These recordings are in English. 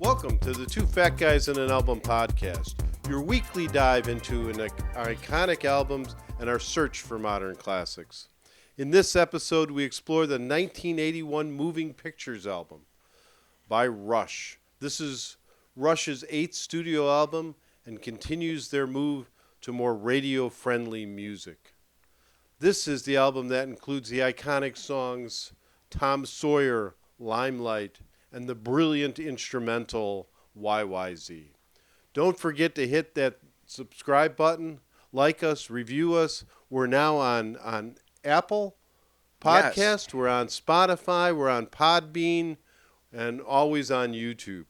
Welcome to the Two Fat Guys in an Album podcast, your weekly dive into our iconic albums and our search for modern classics. In this episode, we explore the 1981 Moving Pictures album by Rush. This is Rush's 8th studio album and continues their move to more radio-friendly music. This is the album that includes the iconic songs Tom Sawyer, Limelight, and the brilliant instrumental YYZ. Don't forget to hit that subscribe button, like us, review us. We're now on Apple Podcast, yes. We're on Spotify, we're on Podbean, and always on YouTube.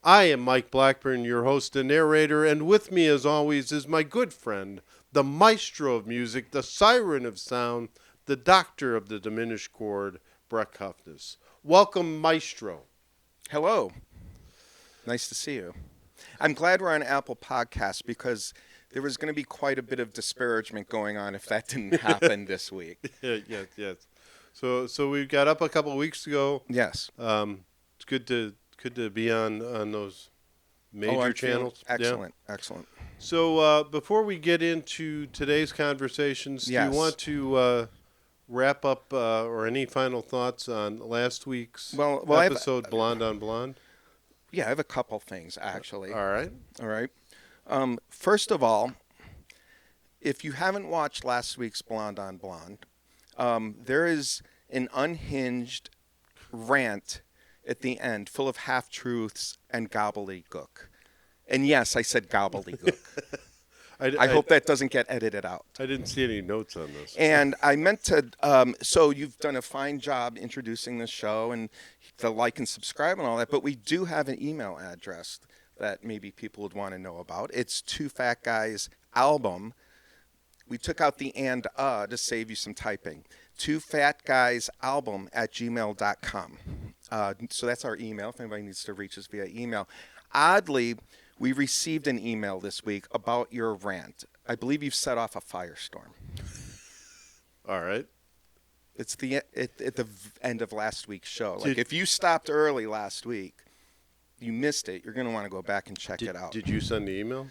I am Mike Blackburn, your host and narrator, and with me as always is my good friend, the maestro of music, the siren of sound, the doctor of the diminished chord, Brek Hufnus. Welcome, Maestro. Hello. Nice to see you. I'm glad we're on Apple Podcasts because there was going to be quite a bit of disparagement going on if that didn't happen this week. Yes. So we got up a couple of weeks ago. Yes. It's good to be on those major channels. Excellent. Yeah. Excellent. So before we get into today's conversations, yes. Do you want to wrap up or any final thoughts on last week's episode, Blonde on Blonde? Yeah, I have a couple things, actually. All right. First of all, if you haven't watched last week's Blonde on Blonde, there is an unhinged rant at the end full of half-truths and gobbledygook. And yes, I said gobbledygook. I hope that doesn't get edited out. I didn't see any notes on this. And I meant to, so you've done a fine job introducing this show and the like and subscribe and all that, but we do have an email address that maybe people would want to know about. It's Two Fat Guys Album. We took out the and to save you some typing. twofatguysalbum@gmail.com. So that's our email if anybody needs to reach us via email. Oddly, we received an email this week about your rant. I believe you've set off a firestorm. All right. It's at the end of last week's show. Like if you stopped early last week, you missed it. You're going to want to go back and check it out. Did you send the email?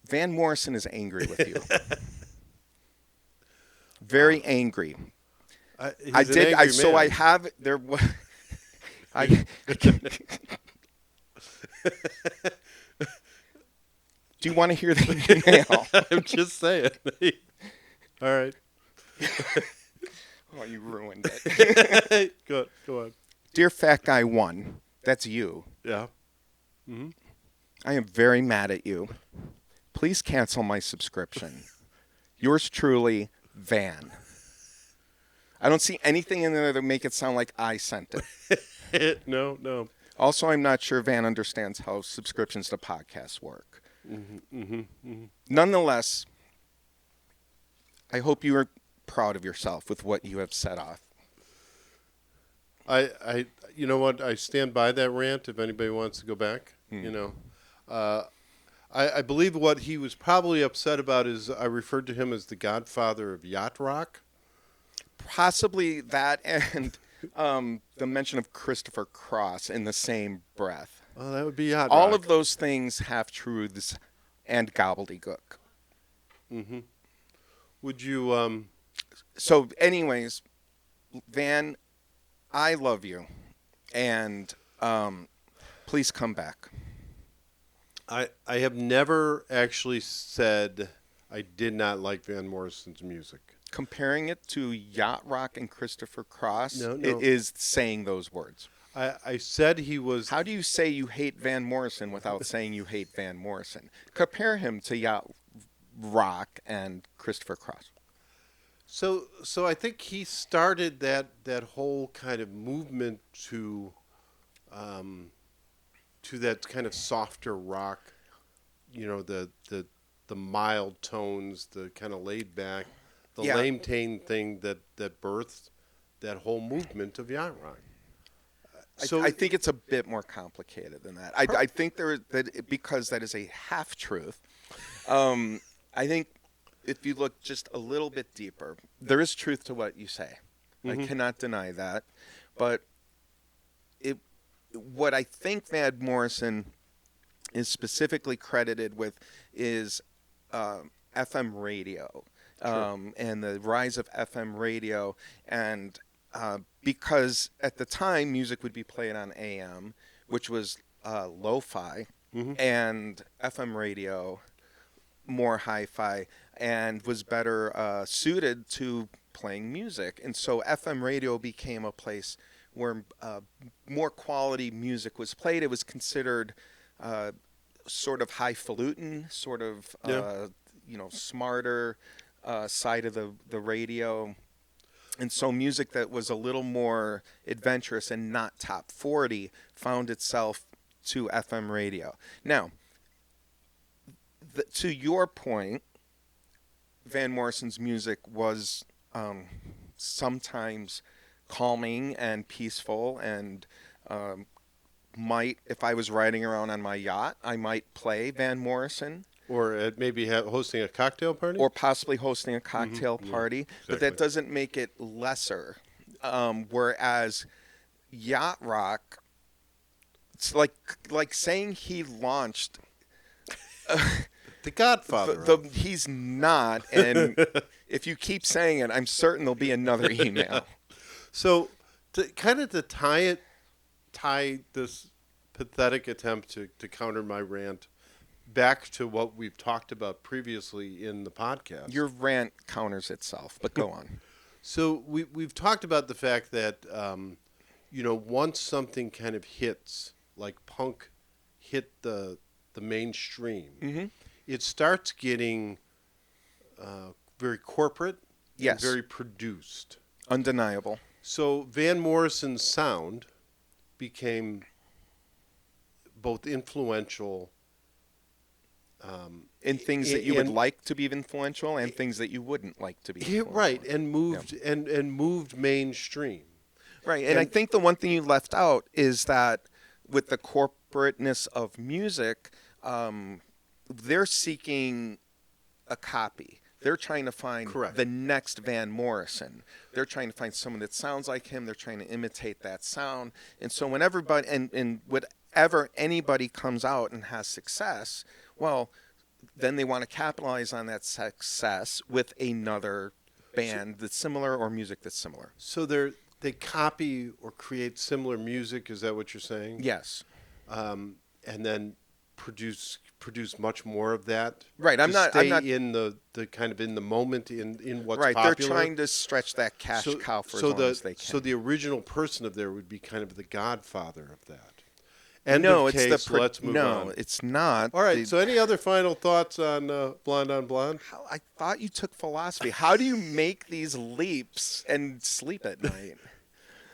Van Morrison is angry with you. Very angry. I did. I so I have there. I. Do you want to hear the email? I'm just saying. All right. Oh, you ruined it. Go on. Dear Fat Guy 1, that's you. Yeah. Mm-hmm. I am very mad at you. Please cancel my subscription. Yours truly, Van. I don't see anything in there that make it sound like I sent it. No. Also, I'm not sure Van understands how subscriptions to podcasts work. Nonetheless, I hope you are proud of yourself with what you have set off. I you know what? I stand by that rant if anybody wants to go back. I believe what he was probably upset about is I referred to him as the godfather of yacht rock. Possibly that and the mention of Christopher Cross in the same breath. Oh, that would be yacht rock. All of those things have truths and gobbledygook. Mm-hmm. Would you... So, anyways, Van, I love you. And please come back. I have never actually said I did not like Van Morrison's music. Comparing it to yacht rock and Christopher Cross, no. It is saying those words. I said he was... How do you say you hate Van Morrison without saying you hate Van Morrison? Compare him to yacht rock and Christopher Cross. So I think he started that whole kind of movement to that kind of softer rock, the mild tones, the kind of laid back, the lame-tane thing that birthed that whole movement of yacht rock. So I think it's a bit more complicated than that. I think because that is a half truth. I think if you look just a little bit deeper, there is truth to what you say. Mm-hmm. I cannot deny that. But what I think Van Morrison is specifically credited with is FM radio. And the rise of FM radio, and because at the time music would be played on AM, which was lo-fi, and FM radio more hi-fi, and was better suited to playing music. And so FM radio became a place where more quality music was played. It was considered sort of highfalutin, sort of smarter side of the radio. And so music that was a little more adventurous and not top 40 found itself to FM radio. Now, to your point, Van Morrison's music was sometimes calming and peaceful, and might, if I was riding around on my yacht, I might play Van Morrison. Or at maybe hosting a cocktail party? Or possibly hosting a cocktail party. Yeah, exactly. But that doesn't make it lesser. Whereas yacht rock, it's like saying he launched... the Godfather. He's not. And if you keep saying it, I'm certain there'll be another email. So to tie this pathetic attempt to counter my rant back to what we've talked about previously in the podcast. Your rant counters itself, but go on. So we've talked about the fact that, once something kind of hits, like punk hit the mainstream, it starts getting very corporate, yes, and very produced. Undeniable. So Van Morrison's sound became both influential in things that you would like to be influential, and things that you wouldn't like to be influential. Right, and moved mainstream. Right, and I think the one thing you left out is that with the corporateness of music, they're seeking a copy. They're trying to find the next Van Morrison. They're trying to find someone that sounds like him. They're trying to imitate that sound. And so when everybody and whatever anybody comes out and has success, well, then they want to capitalize on that success with another band that's similar or music that's similar. So they copy or create similar music. Is that what you're saying? Yes. And then produce much more of that. Right. I'm not in the kind of in the moment in what's right. popular. They're trying to stretch that cash cow for as long as they can. So the original person of there would be kind of the godfather of that. Let's move on. No, it's not. All right. So any other final thoughts on Blonde on Blonde? I thought you took philosophy. How do you make these leaps and sleep at night?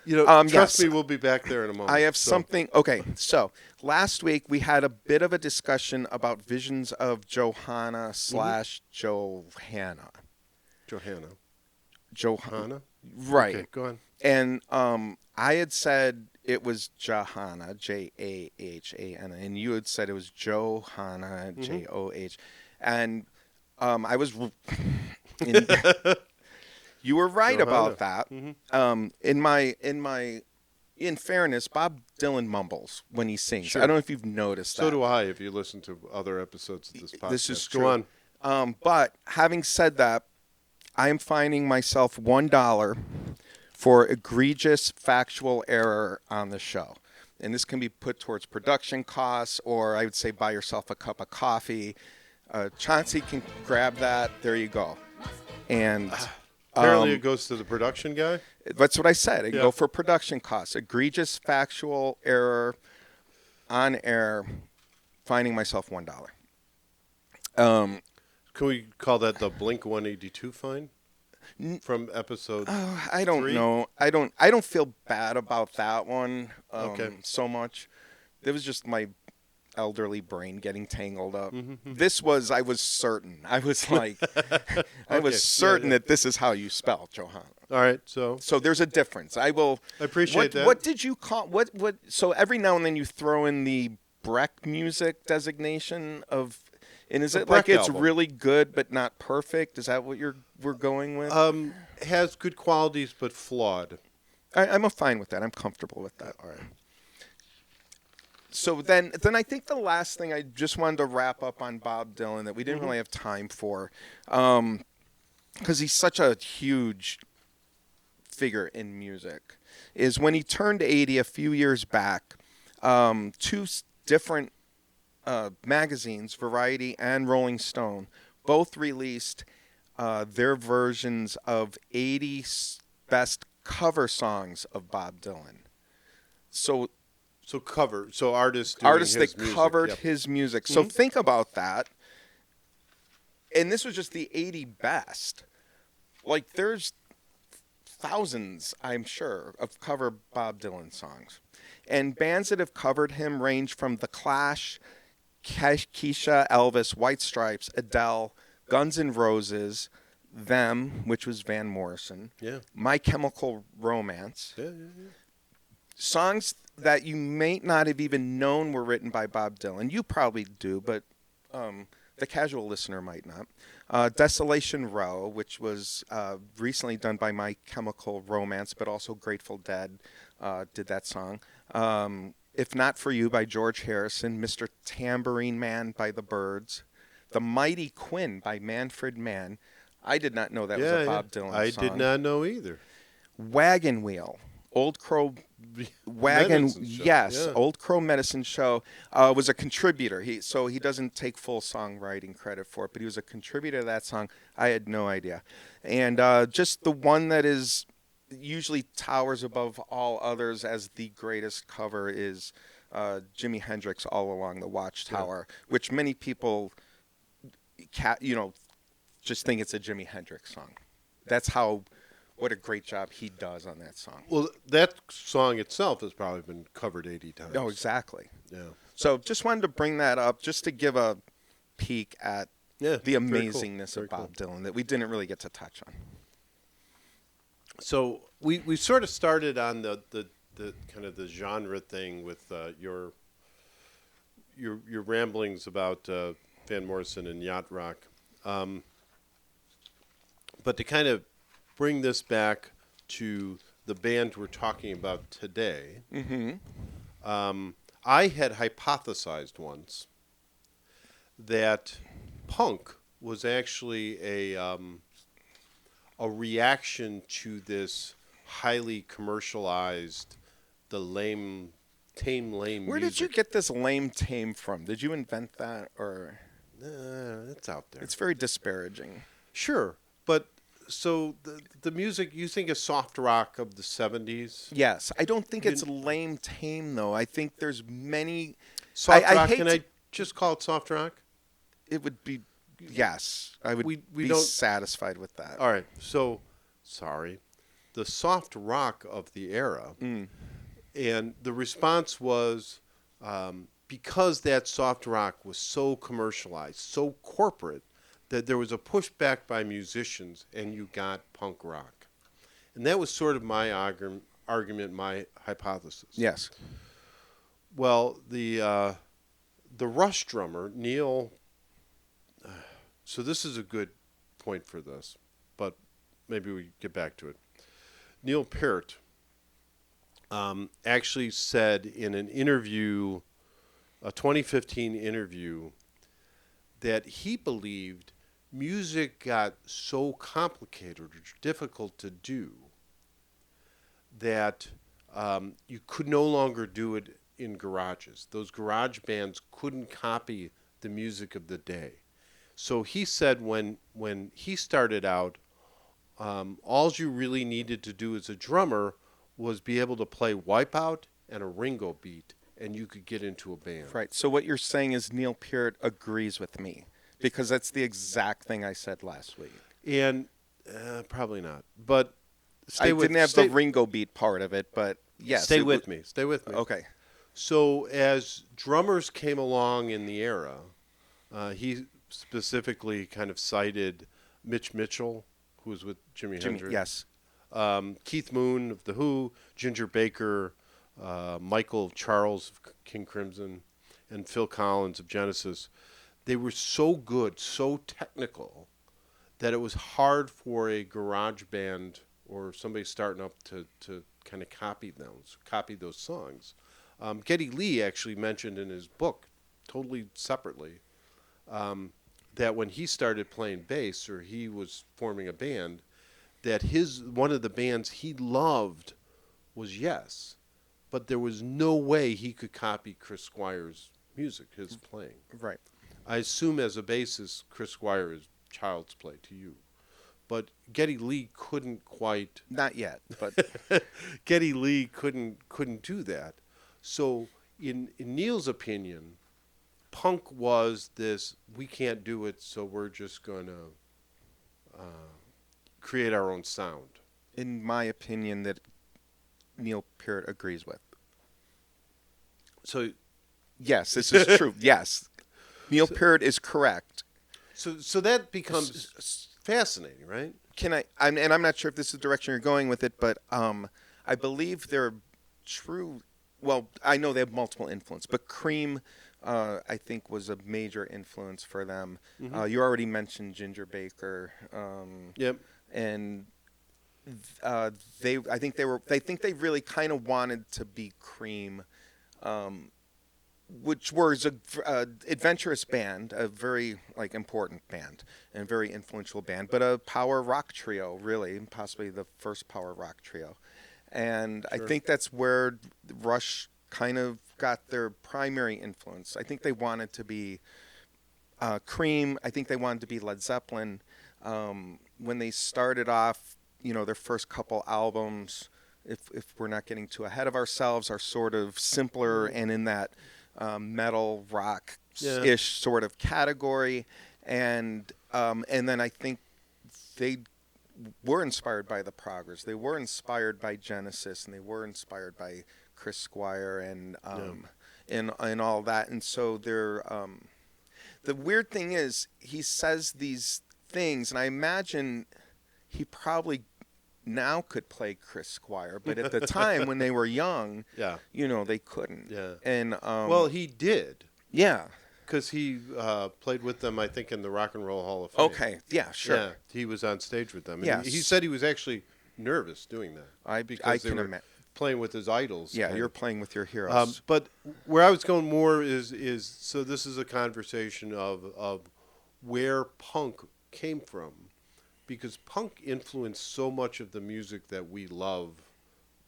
Trust me, we'll be back there in a moment. I have something. Okay, so last week we had a bit of a discussion about visions of Johanna / Johanna. Johanna? Right. Okay, go on. And I had said it was Johanna, Jahana, and you had said it was Johanna, Joh. And I was... You were right about that. In fairness, Bob Dylan mumbles when he sings. Sure. I don't know if you've noticed that. So do I, if you listen to other episodes of this podcast. This is true. Go on. But having said that, I am finding myself $1 for egregious factual error on the show. And this can be put towards production costs, or I would say buy yourself a cup of coffee. Chauncey can grab that. There you go. And... apparently it goes to the production guy? That's what I said. It go for production costs. Egregious factual error on air, finding myself $1. Can we call that the Blink 182 fine from episode I don't 3? know. I don't feel bad about that one so much. It was just my elderly brain getting tangled up. I was certain. I was like, I was certain that this is how you spell Johanna. All right, so there's a difference. I appreciate that. What did you call what? So every now and then you throw in the Brek music designation of, and is it like it's really good but not perfect? Is that what we're going with? Has good qualities but flawed. I'm fine with that. I'm comfortable with that. All right. So then I think the last thing I just wanted to wrap up on Bob Dylan that we didn't really have time for, because he's such a huge figure in music, is when he turned 80 a few years back, two different magazines, Variety and Rolling Stone, both released their versions of 80 best cover songs of Bob Dylan. So artists doing his that music. covered Yep. his music. So think about that. And this was just the 80 best. Like, there's thousands, I'm sure, of cover Bob Dylan songs. And bands that have covered him range from The Clash, Keisha, Elvis, White Stripes, Adele, Guns N' Roses, Them, which was Van Morrison, My Chemical Romance. Songs that you may not have even known were written by Bob Dylan. You probably do, but the casual listener might not. Desolation Row, which was recently done by My Chemical Romance, but also Grateful Dead did that song. If Not For You by George Harrison, Mr. Tambourine Man by the Byrds, The Mighty Quinn by Manfred Mann. I did not know that was a Bob Dylan song. I did not know either. Wagon Wheel, Old Crow Wagon, yes, Old Crow Medicine Show, was a contributor. So he doesn't take full songwriting credit for it, but he was a contributor to that song. I had no idea. And just the one that is usually towers above all others as the greatest cover is Jimi Hendrix, All Along the Watchtower, which many people, just think it's a Jimi Hendrix song. That's what a great job he does on that song. Well, that song itself has probably been covered 80 times. Oh, exactly. Yeah. So just wanted to bring that up just to give a peek at the amazingness of Bob Dylan that we didn't really get to touch on. So we sort of started on the kind of the genre thing with your ramblings about Van Morrison and yacht rock, but to kind of bring this back to the band we're talking about today, I had hypothesized once that punk was actually a reaction to this highly commercialized, tame music. Where did you get this lame tame from? Did you invent that, or? It's out there. It's very disparaging. Sure, but so the music, you think is soft rock of the 70s? Yes. I don't think it's lame tame, though. I think there's many... Soft rock, can I just call it soft rock? It would be... Yes. I would be satisfied with that. All right. So, sorry. The soft rock of the era. And the response was, because that soft rock was so commercialized, so corporate, that there was a pushback by musicians, and you got punk rock. And that was sort of my argument, my hypothesis. Yes. Well, the Rush drummer, Neal... So this is a good point for this, but maybe we get back to it. Neal Peart actually said in an interview, a 2015 interview, that he believed music got so complicated or difficult to do that you could no longer do it in garages. Those garage bands couldn't copy the music of the day. So he said when he started out, all you really needed to do as a drummer was be able to play Wipeout and a Ringo beat, and you could get into a band. Right. So what you're saying is Neal Peart agrees with me, because that's the exact thing I said last week. And probably not. But I didn't have the Ringo beat part of it, but yes. Stay with me. Okay. So as drummers came along in the era, he specifically kind of cited Mitch Mitchell, who was with Jimi Hendrix. Yes. Keith Moon of The Who, Ginger Baker, Michael Charles of King Crimson, and Phil Collins of Genesis. They were so good, so technical, that it was hard for a garage band or somebody starting up to kind of copy those songs. Geddy Lee actually mentioned in his book, totally separately, that when he started playing bass, or he was forming a band, that one of the bands he loved was Yes, but there was no way he could copy Chris Squire's music, his playing. Right. I assume as a bassist, Chris Squire is child's play to you. But Geddy Lee couldn't quite. Not yet, but Geddy Lee couldn't do that. So in Neal's opinion, punk was this: we can't do it, so we're just gonna create our own sound. in my opinion, that Neal Peart agrees with. So Yes, this is true. Yes, Neal Peart is correct. so that becomes fascinating, right? I'm not sure if this is the direction you're going with it, but I believe they're true. Well, I know they have multiple influence, but Cream, I think, was a major influence for them. Mm-hmm. You already mentioned Ginger Baker. Yep. And I think they really kind of wanted to be Cream, which was a adventurous band, a very important band and very influential band, but a power rock trio, really, possibly the first power rock trio. And Sure. I think that's where Rush kind of got their primary influence. I think they wanted to be Cream. I think they wanted to be Led Zeppelin. When they started off, their first couple albums, if we're not getting too ahead of ourselves, are sort of simpler and in that metal rock-ish sort of category. And then I think they were inspired by the Prog-ROCK. They were inspired by Genesis, and they were inspired by Chris Squire and all that. And so they're the weird thing is he says these things, and I imagine he probably now could play Chris Squire, but at the time when they were young, they couldn't. Yeah. And Well, he did. Yeah. Because he played with them, I think, in the Rock and Roll Hall of Fame. Okay. Yeah. Sure. Yeah, he was on stage with them. And Yes. he said he was actually nervous doing that. I because they can were imagine. playing with his idols. Yeah, kind you're of. playing with your heroes. But where I was going more is so this is a conversation of where punk came from, because punk influenced so much of the music that we love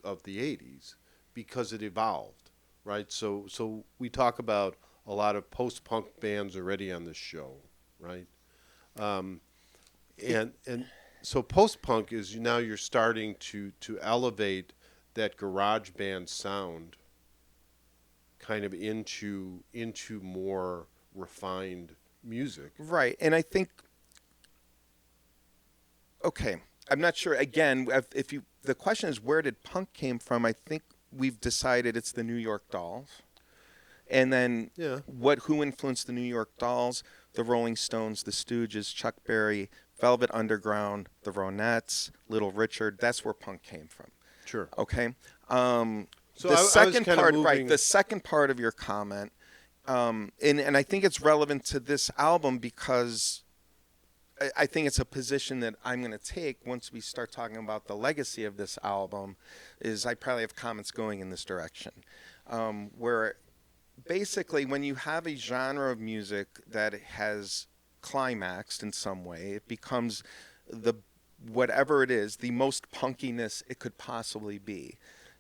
of the 80s because it evolved, right? So we talk about a lot of post-punk bands already on this show, right? And so post-punk is now you're starting to elevate that garage band sound kind of into more refined music. Right. And I think, okay, I'm not sure, again, the question is where did punk came from? I think we've decided it's the New York Dolls. And then who influenced the New York Dolls? The Rolling Stones, the Stooges, Chuck Berry, Velvet Underground, the Ronettes, Little Richard. That's where punk came from. Sure. Okay. So the second part, moving... right? The second part of your comment, and I think it's relevant to this album because I think it's a position that I'm going to take once we start talking about the legacy of this album. Is I probably have comments going in this direction, where basically when you have a genre of music that has climaxed in some way, it becomes whatever it is, the most punkiness it could possibly be.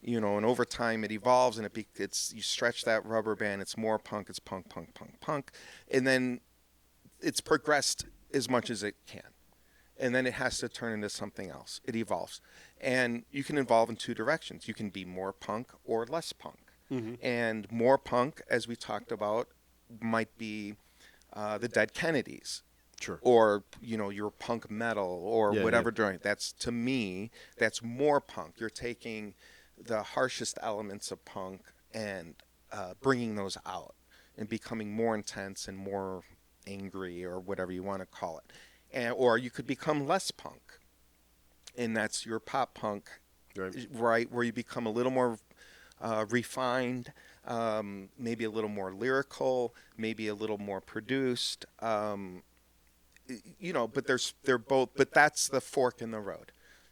And over time it evolves and it's you stretch that rubber band, it's more punk, it's punk, and then it's progressed as much as it can. And then it has to turn into something else. It evolves. And you can evolve in two directions. You can be more punk or less punk. Mm-hmm. And more punk, as we talked about, might be the Dead Kennedys. Sure. Or, your punk metal or whatever. That's, to me, that's more punk. You're taking the harshest elements of punk and bringing those out and becoming more intense and more angry or whatever you want to call it. Or you could become less punk. And that's your pop punk, right? Where you become a little more refined, maybe a little more lyrical, maybe a little more produced. But they're both. But that's the fork in the road.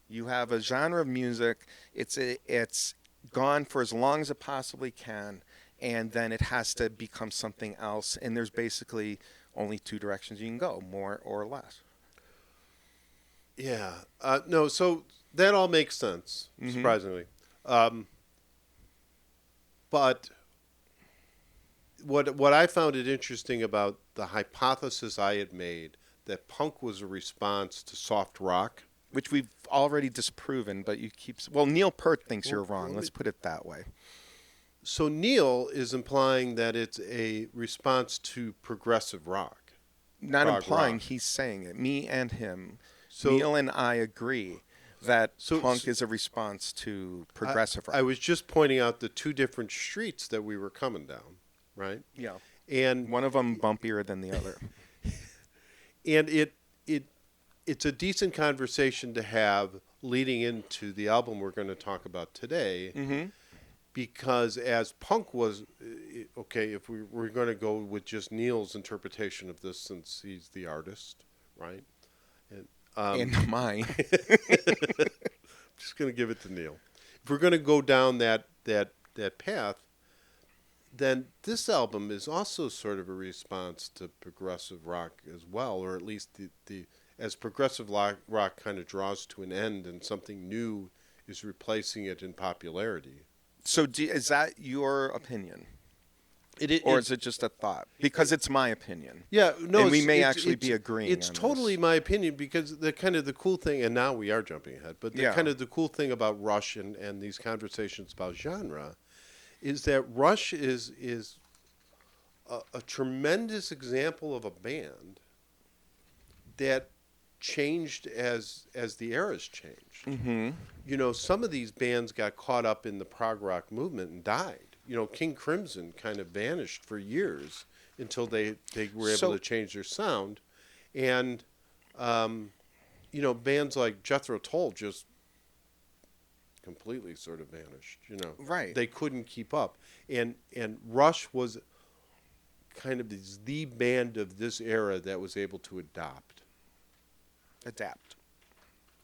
You have a genre of music. It's gone for as long as it possibly can, and then it has to become something else. And there's basically only two directions you can go, more or less. Yeah. No, so that all makes sense, surprisingly. But what I found it interesting about the hypothesis I had made that punk was a response to soft rock, Which we've already disproven, but you keep... Well, Neal Peart thinks you're wrong. Let's put it that way. so Neal is implying that it's a response to progressive rock. Not Prog implying, rock. he's saying it. Me and him. So- Neal and I agree that punk is a response to progressive rock. I was just pointing out the two different streets that we were coming down, right? Yeah. And One of them bumpier than the other. and it's a decent conversation to have leading into the album we're going to talk about today, because as punk was okay, if we're going to go with just Neal's interpretation of this, since he's the artist, right? And mine. Just going to give it to Neal. If we're going to go down that path, then this album is also sort of a response to progressive rock as well, or at least the as progressive rock kind of draws to an end and something new is replacing it in popularity. So is that your opinion? Or is it just a thought? Because it's my opinion. Yeah, no, and we may actually be agreeing. It's on totally this. my opinion, because the kind of the cool thing, and now we are jumping ahead, but kind of the cool thing about Rush and these conversations about genre is that Rush is a tremendous example of a band that changed as the eras changed. Mm-hmm. You know, some of these bands got caught up in the prog rock movement and died. You know, King Crimson kind of vanished for years until they were able to change their sound. And, you know, bands like Jethro Tull just completely sort of vanished, you know. Right. They couldn't keep up. And Rush was kind of the band of this era that was able to adapt. Adapt.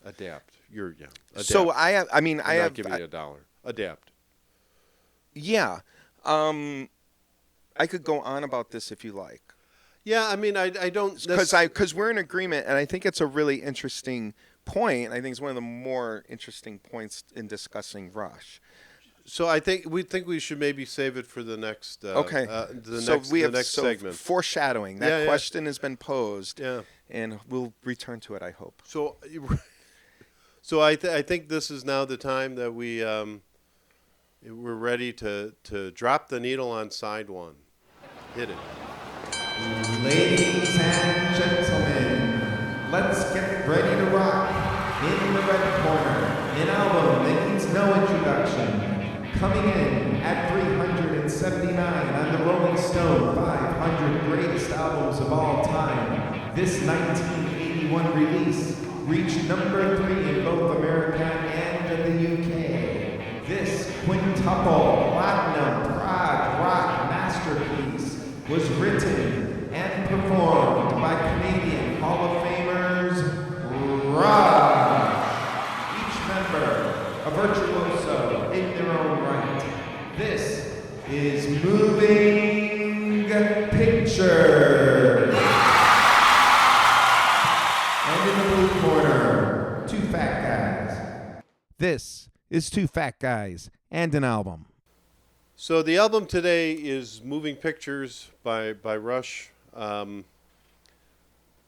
Adapt. So I have I'm not giving you $1. Adapt. Yeah. I could go on about this if you like. Yeah, I mean, I don't... Because we're in agreement, and I think it's a really interesting point. I think it's one of the more interesting points in discussing Rush. So I think we should maybe save it for the next... Okay. The next segment. Foreshadowing. That question has been posed, and we'll return to it, I hope. So I think this is now the time that we're ready to drop the needle on side one. Hit it. Ladies and gentlemen, let's get ready to rock. In the red corner, an album that needs no introduction. Coming in at 379 on the Rolling Stone 500 Greatest Albums of All Time. This 1981 release reached number 3 in both America and the UK. This quintuple platinum prog rock masterpiece was written and performed by Canadian Hall of Famers Rush. Each member a virtuoso in their own right. This is Moving Pictures. And in the blue corner, two fat guys. This is Two Fat Guys and an album. So the album today is Moving Pictures by Rush.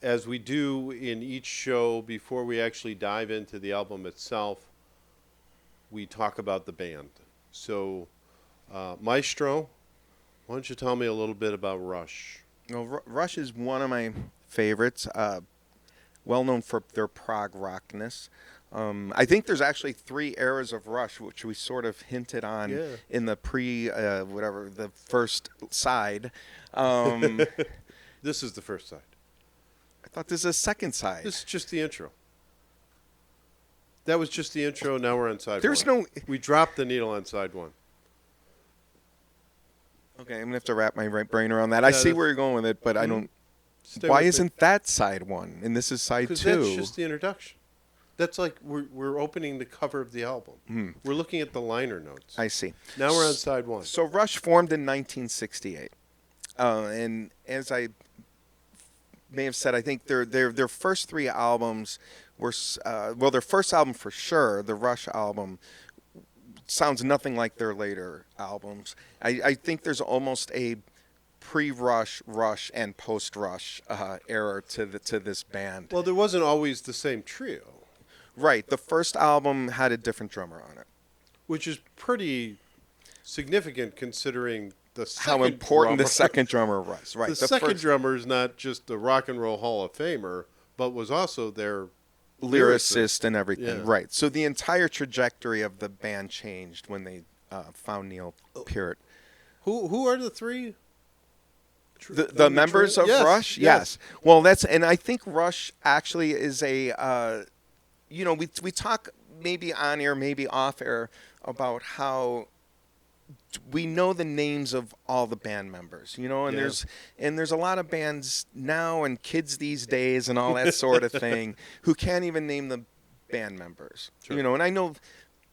As we do in each show, before we actually dive into the album itself, we talk about the band. So, Maestro, why don't you tell me a little bit about Rush? Well, Rush is one of my favorites, well known for their prog rockness. I think there's actually 3 eras of Rush, which we sort of hinted on in the the first side. This is the first side. I thought this is a second side. This is just the intro. That was just the intro. Now we're on side There's one. no... We dropped the needle on side one. Okay, I'm going to have to wrap my brain around that. I see where you're going with it, but I don't... Stay Why with isn't that side 1 and this is side 2? Because that's just the introduction. That's like we're opening the cover of the album. We're looking at the liner notes. I see. Now we're on side one. So Rush formed in 1968, and as I may have said, I think their first three albums were their first album for sure, the Rush album, sounds nothing like their later albums. I think there's almost a pre-Rush, Rush, and post-Rush era to this band. Well, there wasn't always the same trio. Right. The first album had a different drummer on it. Which is pretty significant considering the second How important drummer. the second drummer was. Right. The second drummer is not just the Rock and Roll Hall of Famer, but was also their lyricist and everything. Yeah. Right. So the entire trajectory of the band changed when they found Neal Peart. Who are the three? The members of Rush? Yes. Well, and I think Rush actually is a, we talk maybe on air, maybe off air about how we know the names of all the band members, and there's a lot of bands now and kids these days and all that sort of thing who can't even name the band members, Sure. and I know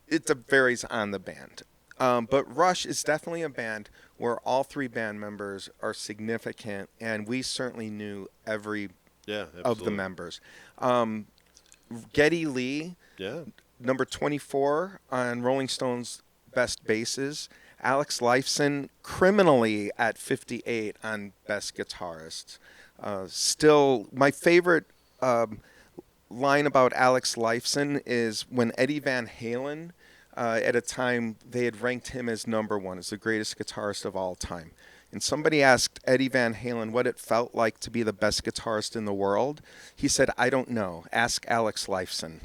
it varies on the band. But Rush is definitely a band where all three band members are significant, and we certainly knew every of the members. Geddy Lee, number 24 on Rolling Stone's Best Basses. Alex Lifeson, criminally at 58 on Best Guitarists. Still, my favorite line about Alex Lifeson is when Eddie Van Halen, at a time, they had ranked him as number one, as the greatest guitarist of all time. And somebody asked Eddie Van Halen what it felt like to be the best guitarist in the world. He said, "I don't know. Ask Alex Lifeson."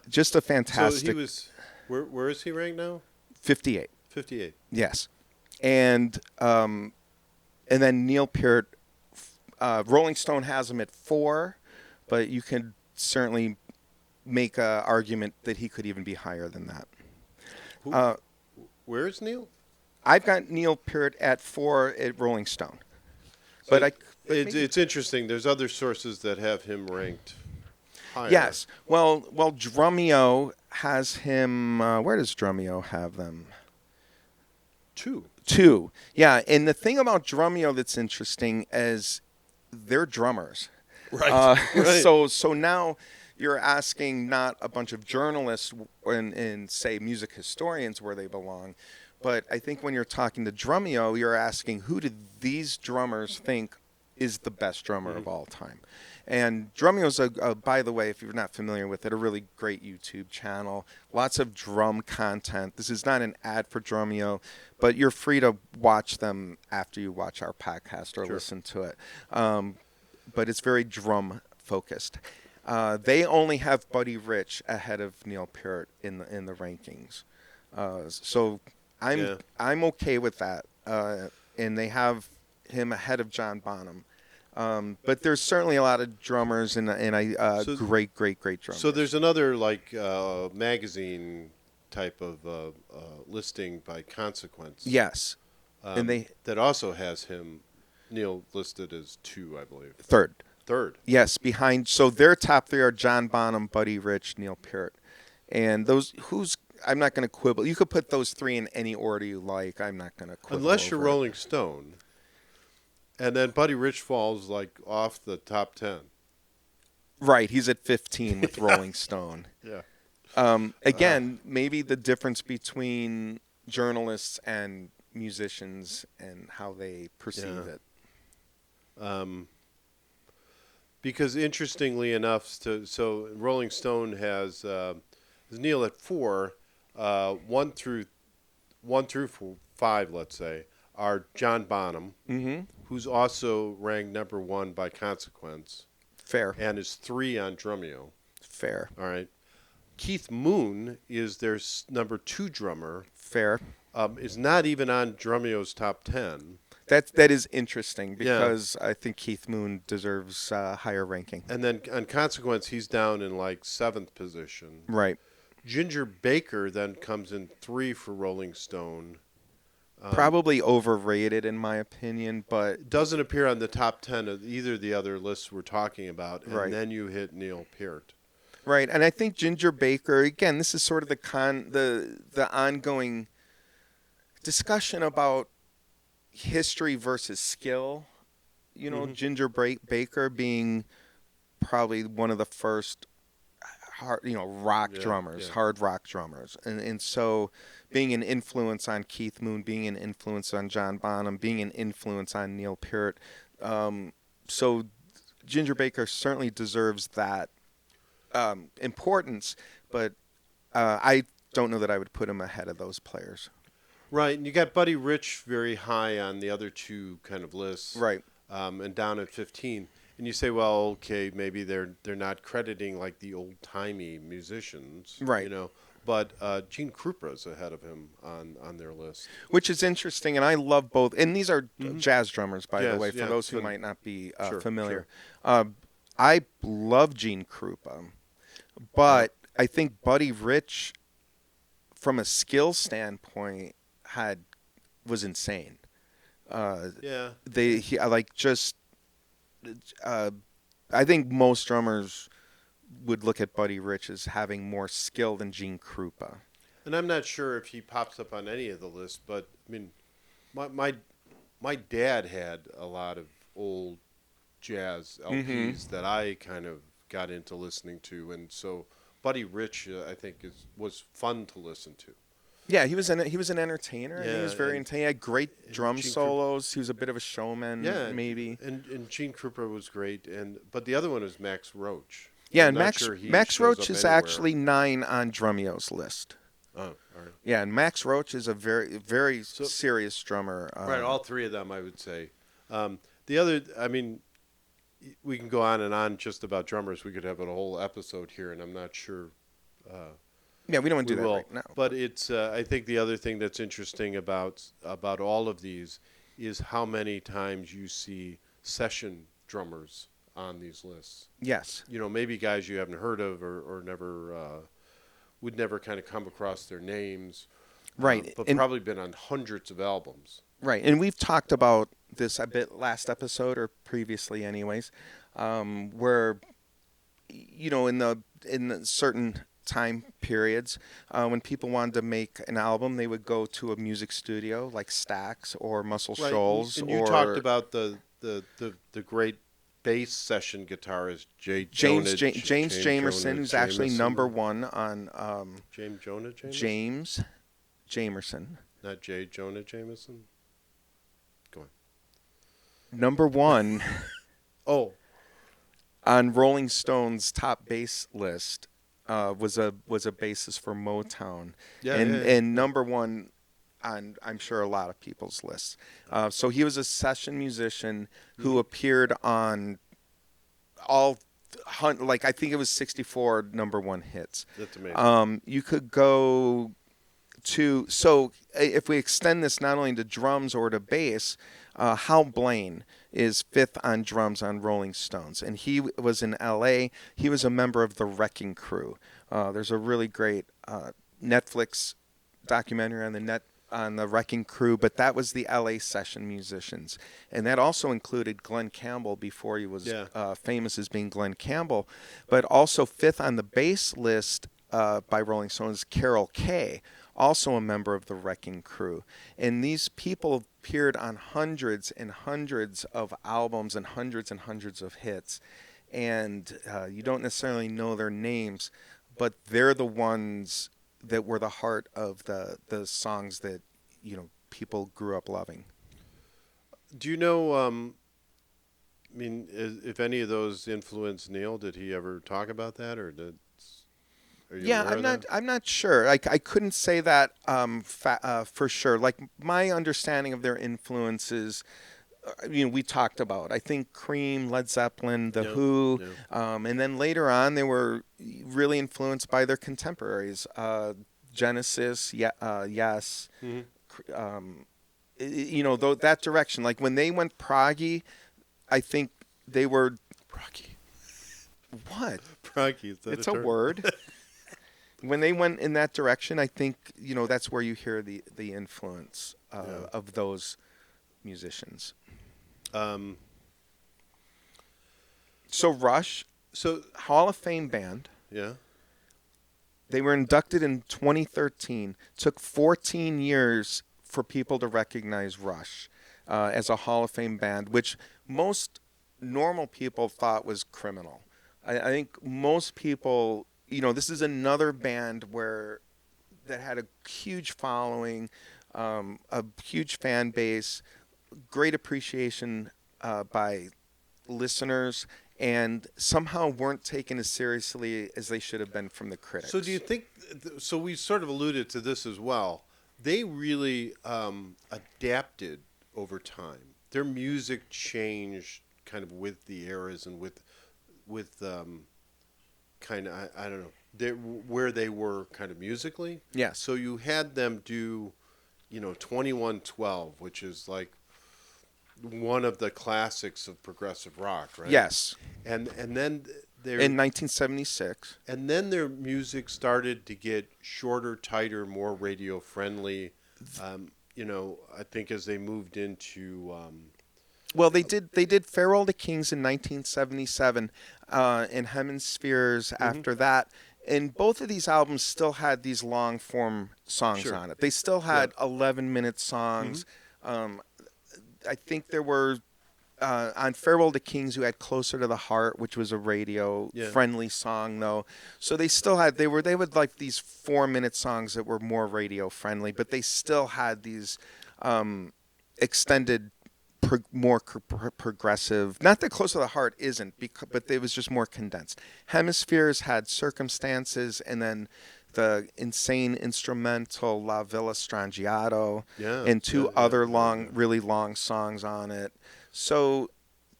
Just a fantastic. So he was. Where is he ranked now? 58. 58. Yes, and then Neal Peart. Rolling Stone has him at 4, but you can certainly make an argument that he could even be higher than that. Where is Neal? I've got Neal Peart at 4 at Rolling Stone. So but it's interesting. There's other sources that have him ranked higher. Yes. Well, Drumeo has him. Where does Drumeo have them? 2. Yeah, and the thing about Drumeo that's interesting is they're drummers. Right. Right. So now you're asking not a bunch of journalists and say music historians where they belong, but I think when you're talking to Drumeo, you're asking who do these drummers think is the best drummer of all time. And Drumeo's, by the way, if you're not familiar with it, a really great YouTube channel. Lots of drum content. This is not an ad for Drumeo, but you're free to watch them after you watch our podcast or listen to it. But it's very drum-focused. They only have Buddy Rich ahead of Neal Peart in the rankings. So I'm okay with that. And they have him ahead of John Bonham. But there's certainly a lot of drummers and great drummers. So there's another magazine type of listing by Consequence. Yes, and that also has him, Neal, listed as 2, I believe. Third. Yes, behind. So their top 3 are John Bonham, Buddy Rich, Neal Peart, and those I'm not going to quibble. You could put those 3 in any order you like. I'm not going to quibble. Unless you're over it. Rolling Stone. And then Buddy Rich falls off the top 10. Right, he's at 15 with Rolling Stone. Yeah. Again, maybe the difference between journalists and musicians and how they perceive it. Because interestingly enough, so Rolling Stone has Neal at 4, 1 through 5, let's say, are John Bonham, who's also ranked number 1 by Consequence. Fair. And is 3 on Drumeo. Fair. All right. Keith Moon is their number 2 drummer. Fair. Is not even on Drumeo's top 10. That is interesting because I think Keith Moon deserves higher ranking. And then on Consequence, he's down in 7th position. Right. Ginger Baker then comes in 3 for Rolling Stone, Probably overrated in my opinion, but It doesn't appear on the top 10 of either of the other lists we're talking about, and Right. then you hit Neal Peart. right. And I think Ginger Baker, again, this is sort of the ongoing discussion about history versus skill. You know, Ginger Baker being probably one of the first hard, rock drummers, yeah. hard rock drummers, and so being an influence on Keith Moon, being an influence on John Bonham, being an influence on Neal Peart. So Ginger Baker certainly deserves that importance, but I don't know that I would put him ahead of those players. Right, and you got Buddy Rich very high on the other two kind of lists. Right. And down at 15. And you say, well, okay, maybe they're not crediting like the old-timey musicians. Right. You know, but Gene Krupa's ahead of him on their list. Which is interesting, and I love both. And these are jazz drummers, by the Jazz, way, for yeah, those who but- might not be Sure, familiar. I love Gene Krupa, but I think Buddy Rich, from a skill standpoint, was insane. Yeah. I think most drummers would look at Buddy Rich as having more skill than Gene Krupa. And I'm not sure if he pops up on any of the lists, but I mean, my dad had a lot of old jazz LPs that I kind of got into listening to, and so Buddy Rich, I think, was fun to listen to. Yeah, he was an entertainer. and he was Yeah, very and- entertaining. He had great drum Gene Krupa- solos. He was a bit of a showman, Yeah, maybe. And Gene Krupa was great, but the other one is Max Roach. Yeah, I'm and not Max sure he Max shows Roach up is anywhere. actually 9 on Drummeo's list. Oh, all right. Yeah, and Max Roach is a very, very serious drummer. Right, all three of them, I would say. The other, I mean, we can go on and on just about drummers. We could have a whole episode here, and I'm not sure Yeah, we don't want to we do that will. right now. But it's, I think the other thing that's interesting about all of these is how many times you see session drummers on these lists. Yes. You know, maybe guys you haven't heard of or never would never kind of come across their names. Right. But And- probably been on hundreds of albums. Right, and we've talked about this a bit last episode or previously, anyways, where in the certain time periods when people wanted to make an album, they would go to a music studio like Stax or Muscle Right, Shoals. and you talked about the great bass session guitarist James Jamerson, who's actually number one on James Jonah Jameson? James Jamerson. Not J. Jonah Jameson? Go on. Number one Oh, on Rolling Stone's top bass list was a bassist for Motown, Yeah, and yeah, yeah. and number one on I'm sure a lot of people's lists. So he was a session musician who appeared on all I think it was 64 number one hits. that's amazing. You could go to if we extend this not only to drums or to bass, Hal Blaine is 5th on drums on Rolling Stones, and he was in L.A. He was a member of the Wrecking Crew. There's a really great Netflix documentary on the Wrecking Crew, but that was the L.A. session musicians, and that also included Glenn Campbell before he was famous as being Glenn Campbell, but also 5th on the bass list by Rolling Stones, Carol Kay, also a member of the Wrecking Crew. And these people appeared on hundreds and hundreds of albums and hundreds of hits. And you don't necessarily know their names, but they're the ones that were the heart of the songs that, people grew up loving. Do you know, I mean, if any of those influenced Neal? Did he ever talk about that, or are you aware of that? I'm not sure. I couldn't say that for sure. Like my understanding of their influences, we talked about. I think Cream, Led Zeppelin, The Who, and then later on they were really influenced by their contemporaries, Genesis, Yes. Mm-hmm. That direction. Like when they went proggy, I think they were Proggy. what? Proggy, is that It's a a term? word. when they went in that direction, I think that's where you hear the influence of those musicians. So Rush, Hall of Fame band. Yeah. They were inducted in 2013. Took 14 years for people to recognize Rush as a Hall of Fame band, which most normal people thought was criminal. I think most people, this is another band that had a huge following, a huge fan base, great appreciation by listeners, and somehow weren't taken as seriously as they should have been from the critics. So do you think, so we sort of alluded to this as well, they really adapted over time. Their music changed kind of with the eras and with kind of, I don't know, where they were kind of musically. Yeah. So you had them do, 2112, which is like one of the classics of progressive rock, right? Yes. And then in 1976. And then their music started to get shorter, tighter, more radio friendly. I think as they moved into well, they did Farewell to Kings in 1977, and Hemispheres after that. And both of these albums still had these long form songs on it. They still had 11-minute songs. I think there were on Farewell to Kings you had Closer to the Heart, which was a radio friendly song though. So they still had they would like these 4-minute songs that were more radio friendly, but they still had these extended more progressive. Not that Close to the Heart isn't, but it was just more condensed. Hemispheres had Circumstances, and then the insane instrumental La Villa Strangiato, and two other really long songs on it. So,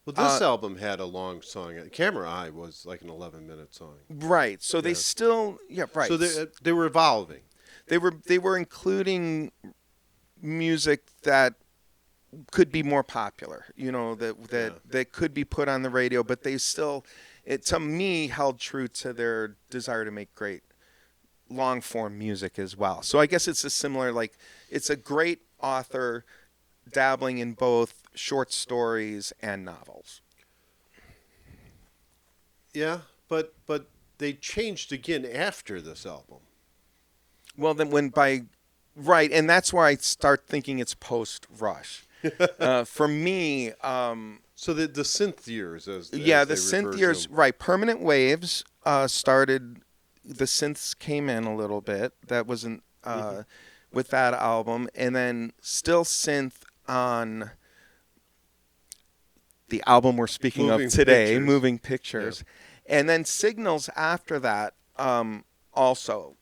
well, this album had a long song. Camera Eye was like an 11-minute song. Right. So they still, right. So they were evolving. They were including music that could be more popular, that could be put on the radio, but they still, to me, held true to their desire to make great long-form music as well. So I guess it's a similar, it's a great author dabbling in both short stories and novels. Yeah, but they changed again after this album. Well, then right, and that's where I start thinking it's post-Rush. For me, so the synth years, the synth years, right? Permanent Waves started. The synths came in a little bit. That wasn't with that album, and then still synth on the album we're speaking of today, Moving Pictures, and then Signals after that also.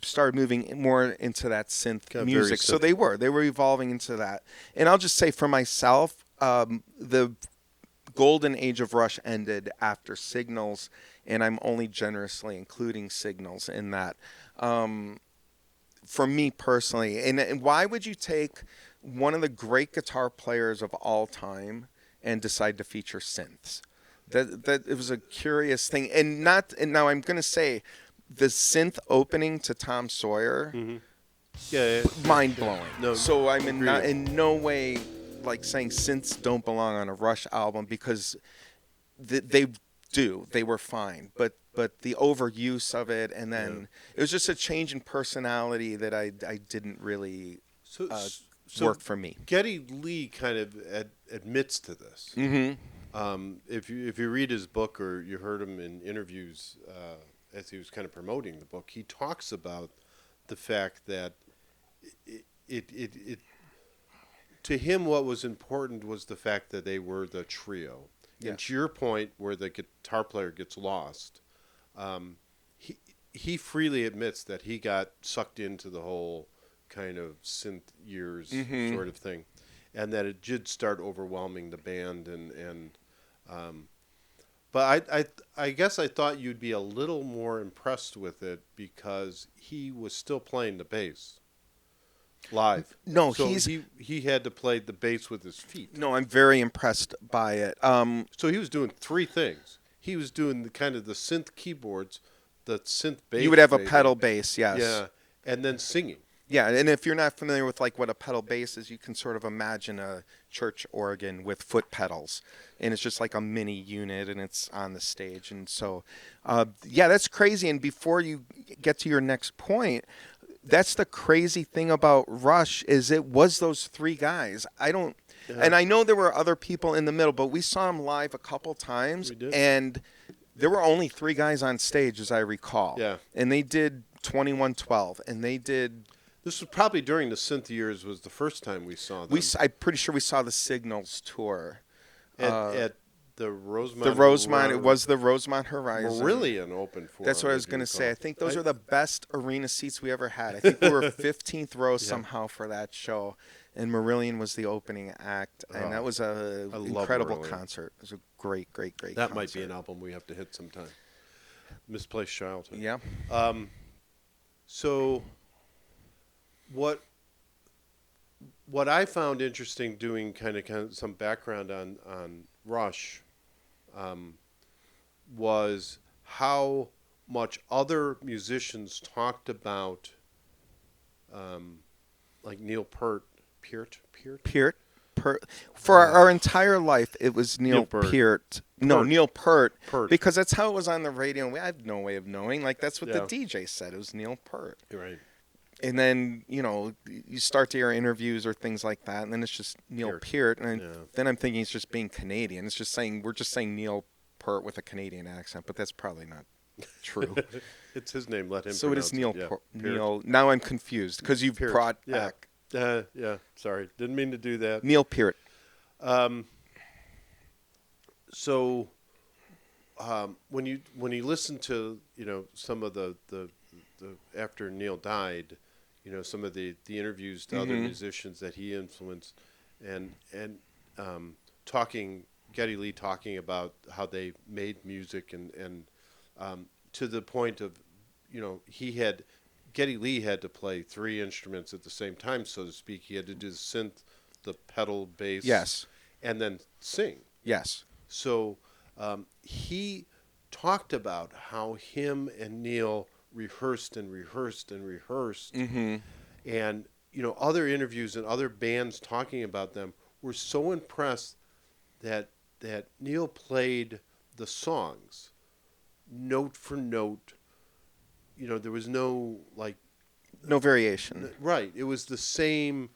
Started moving more into that synth music. So they were evolving into that. And I'll just say for myself, the golden age of Rush ended after Signals, and I'm only generously including Signals in that. For me personally, and why would you take one of the great guitar players of all time and decide to feature synths? That it was a curious thing, and now I'm going to say, the synth opening to Tom Sawyer, mind blowing. No, so I'm in no way saying synths don't belong on a Rush album, because they do. They were fine, but the overuse of it, and then it was just a change in personality that I didn't really work for me. Geddy Lee kind of admits to this. Mm-hmm. If you read his book, or you heard him in interviews. As he was kind of promoting the book, he talks about the fact that it to him, what was important was the fact that they were the trio. Yes. And to your point, where the guitar player gets lost, he freely admits that he got sucked into the whole kind of synth years sort of thing, and that it did start overwhelming the band and but I guess I thought you'd be a little more impressed with it because he was still playing the bass live. No, so he had to play the bass with his feet. No, I'm very impressed by it. So he was doing three things. He was doing the synth keyboards, the synth bass. You would have a maybe. pedal bass, yes. Yeah, and then singing. Yeah, and if you're not familiar with like what a pedal bass is, you can sort of imagine a church organ with foot pedals, and it's just like a mini unit, and it's on the stage. And so, yeah, that's crazy. And before you get to your next point, that's the crazy thing about Rush is it was those three guys. And I know there were other people in the middle, but we saw them live a couple times, We did. and there were only three guys on stage, as I recall. Yeah. And they did 2112, and they did. This was probably during the synth years. Was the first time we saw them. I'm pretty sure we saw the Signals tour at the Rosemont. The Rosemont. It was the Rosemont Horizon. Marillion open for. That's what I was going to say. I think those are the best arena seats we ever had. I think we were 15th row somehow for that show, and Marillion was the opening act, and that was an incredible concert. It was a great concert. That might be an album we have to hit sometime. Misplaced Childhood. Yeah. So. What I found interesting doing kind of some background on Rush was how much other musicians talked about like Neal Peart. For our entire life, it was Neal Peart. Peart. No, Neal Peart. Peart. Because that's how it was on the radio, and we had no way of knowing. Like, that's what the Yeah. DJ said. It was Neal Peart. Right. And then, you start to hear interviews or things like that, and then it's just Neal Peart. And then I'm thinking it's just being Canadian. It's just saying, we're just saying Neal Peart with a Canadian accent, but that's probably not true. It's his name. Let him. So it is Neal Peart. Peart. Neal. Now I'm confused because you've Peart. brought Yeah. back Yeah. Sorry. Didn't mean to do that. Neal Peart. So when you listen to some of the after Neal died, some of the interviews to other musicians that he influenced, and Geddy Lee talking about how they made music and to the point of Geddy Lee had to play three instruments at the same time, so to speak. He had to do the synth, the pedal bass, Yes. and then sing. Yes. So he talked about how him and Neal rehearsed. Mm-hmm. And, other interviews and other bands talking about them were so impressed that Neal played the songs note for note. There was no, No variation. right. It was the same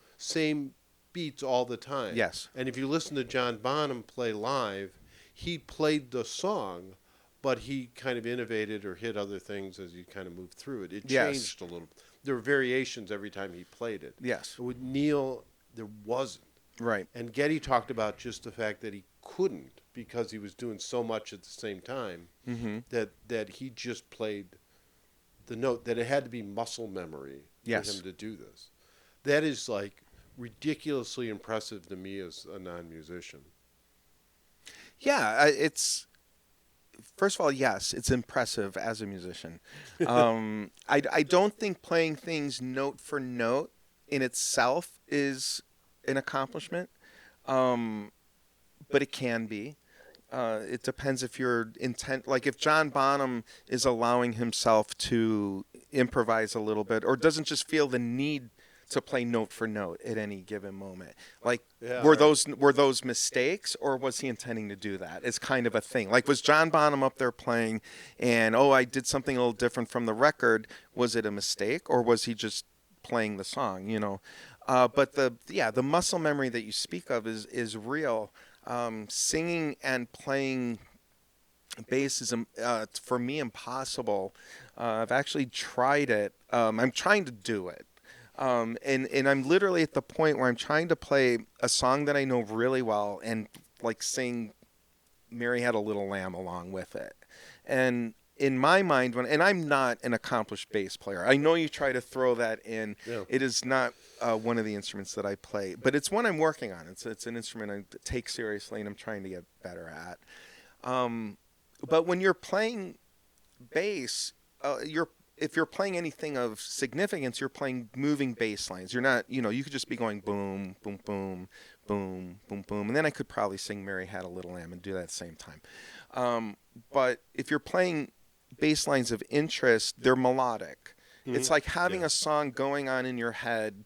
beats all the time. Yes. And if you listen to John Bonham play live, he played the song, but he kind of innovated or hit other things as you kind of moved through it. It changed a little. There were variations every time he played it. Yes. With Neal, there wasn't. Right. And Geddy talked about just the fact that he couldn't because he was doing so much at the same time that he just played the note, that it had to be muscle memory for him to do this. That is ridiculously impressive to me as a non-musician. Yeah, it's first of all, yes, it's impressive as a musician. I don't think playing things note for note in itself is an accomplishment, but it can be. It depends if you're intent. Like if John Bonham is allowing himself to improvise a little bit, or doesn't just feel the need to play note for note at any given moment. Were those mistakes, or was he intending to do that? It's kind of a thing. Like, was John Bonham up there playing and, I did something a little different from the record? Was it a mistake, or was he just playing the song, But the muscle memory that you speak of is real. Singing and playing bass is, for me, impossible. I've actually tried it. I'm trying to do it. And I'm literally at the point where I'm trying to play a song that I know really well and sing Mary Had a Little Lamb along with it. And in my mind, and I'm not an accomplished bass player. I know you try to throw that in. Yeah. It is not one of the instruments that I play, but it's one I'm working on. It's an instrument I take seriously and I'm trying to get better at. But when you're playing bass, if you're playing anything of significance, you're playing moving bass lines. You're not, you could just be going boom, boom, boom, boom, boom, boom. And then I could probably sing Mary Had a Little Lamb and do that at the same time. But if you're playing bass lines of interest, they're melodic. It's like having a song going on in your head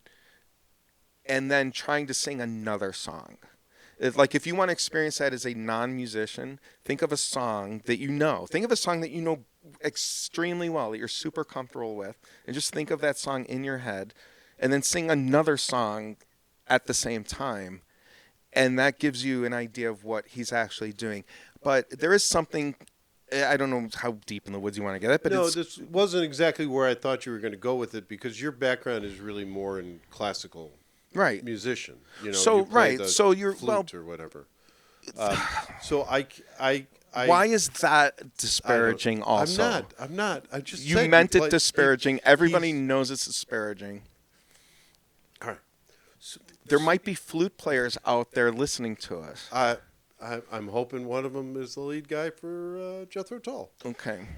and then trying to sing another song. It's like if you want to experience that as a non-musician, think of a song that you know. Think of a song that you know extremely well, that you're super comfortable with, and just think of that song in your head, and then sing another song at the same time, and that gives you an idea of what he's actually doing. But there is something, I don't know how deep in the woods you want to get at, but no, this wasn't exactly where I thought you were going to go with it, because your background is really more in classical right musician. So you play the so you're flute or whatever. So I why is that disparaging? Also, I'm not. I just you said meant play, it disparaging. Everybody knows it's disparaging. All right. So, there might be flute players out there listening to us. I'm hoping one of them is the lead guy for Jethro Tull. Okay.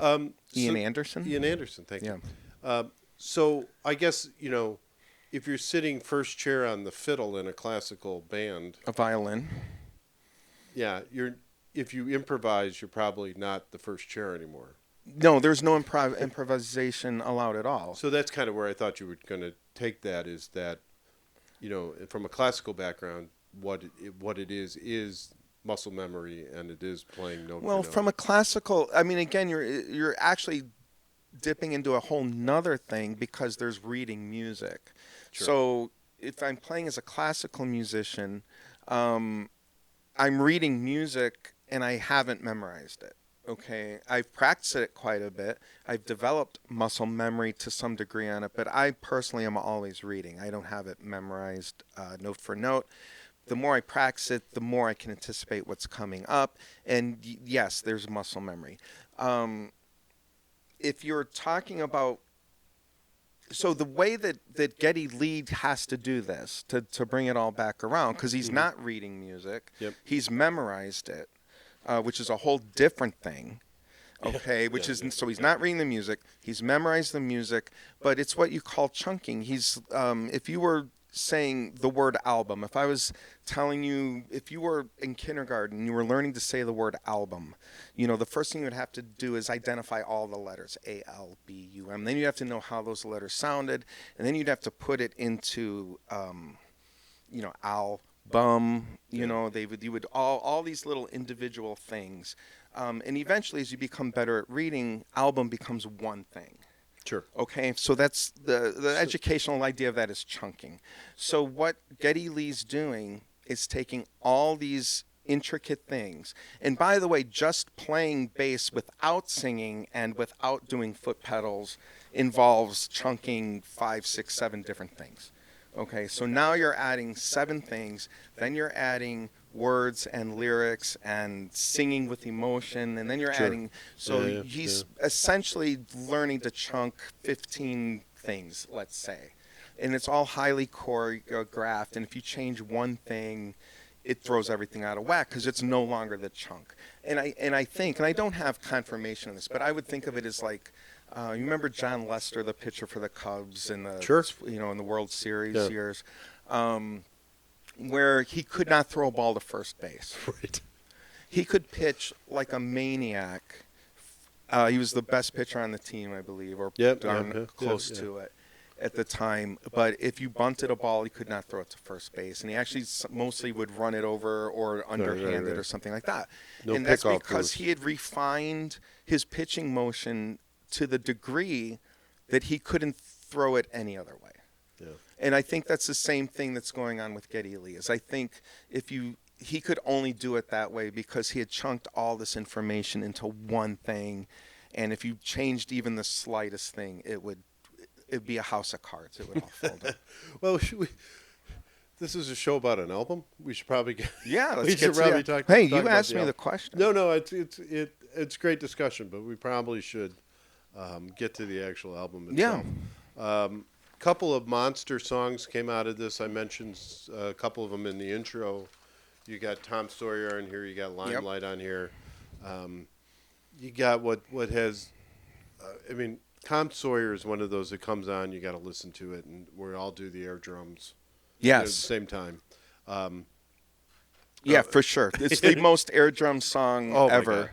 Ian Anderson? Ian Anderson, thank you. Yeah. So I guess, if you're sitting first chair on the fiddle in a classical band. A violin. Yeah, if you improvise, you're probably not the first chair anymore. No, there's no improvisation allowed at all. So that's kind of where I thought you were going to take that, is that, from a classical background, what it is muscle memory, and it is playing note well, for note. From a classical, I mean, again, you're actually dipping into a whole nother thing, because there's reading music. Sure. So if I'm playing as a classical musician, I'm reading music and I haven't memorized it. Okay, I've practiced it quite a bit. I've developed muscle memory to some degree on it, but I personally am always reading. I don't have it memorized note for note. The more I practice it, the more I can anticipate what's coming up. And yes, there's muscle memory. If you're talking about, so the way that Geddy Lee has to do this to bring it all back around, because he's not reading music, he's memorized it, which is a whole different thing. Okay, so he's not reading the music, he's memorized the music, but it's what you call chunking. He's if you were saying the word album, if I was telling you, if you were in kindergarten and you were learning to say the word album, the first thing you would have to do is identify all the letters, A-L-B-U-M. Then you'd have to know how those letters sounded, and then you'd have to put it into, album, you would all these little individual things. And eventually, as you become better at reading, album becomes one thing. Sure. Okay, so that's the educational idea of that is chunking. So what Geddy Lee's doing is taking all these intricate things. And by the way, just playing bass without singing and without doing foot pedals involves chunking 5, 6, 7 different things. Okay, so now you're adding 7 things, then you're adding words and lyrics and singing with emotion, and then you're adding, so he's essentially learning to chunk 15 things, let's say. And it's all highly choreographed, and if you change one thing, it throws everything out of whack, because it's no longer the chunk. And I think, and I don't have confirmation of this, but I would think of it as like, you remember John Lester, the pitcher for the Cubs in the in the World Series years, where he could not throw a ball to first base. Right. He could pitch like a maniac. He was the best pitcher on the team, I believe, or close to it at the time. But if you bunted a ball, he could not throw it to first base, and he actually mostly would run it over or underhanded or something like that. And that's because he had refined his pitching motion to the degree that he couldn't throw it any other way. Yeah. And I think that's the same thing that's going on with Geddy Lee. Is I think he could only do it that way because he had chunked all this information into one thing, and if you changed even the slightest thing, it'd be a house of cards. It would all fold up. Well, this is a show about an album. We should probably get. Yeah, we should probably talk. Hey, talk you asked me the question. No, it's great discussion, but we probably should get to the actual album itself. Yeah. Couple of monster songs came out of this. I mentioned a couple of them in the intro. You got Tom Sawyer on here. You got Limelight on here. You got what has. Tom Sawyer is one of those that comes on. You got to listen to it, and we all do the air drums. Yes. At the same time. Yeah, for sure. It's the most air drum song ever.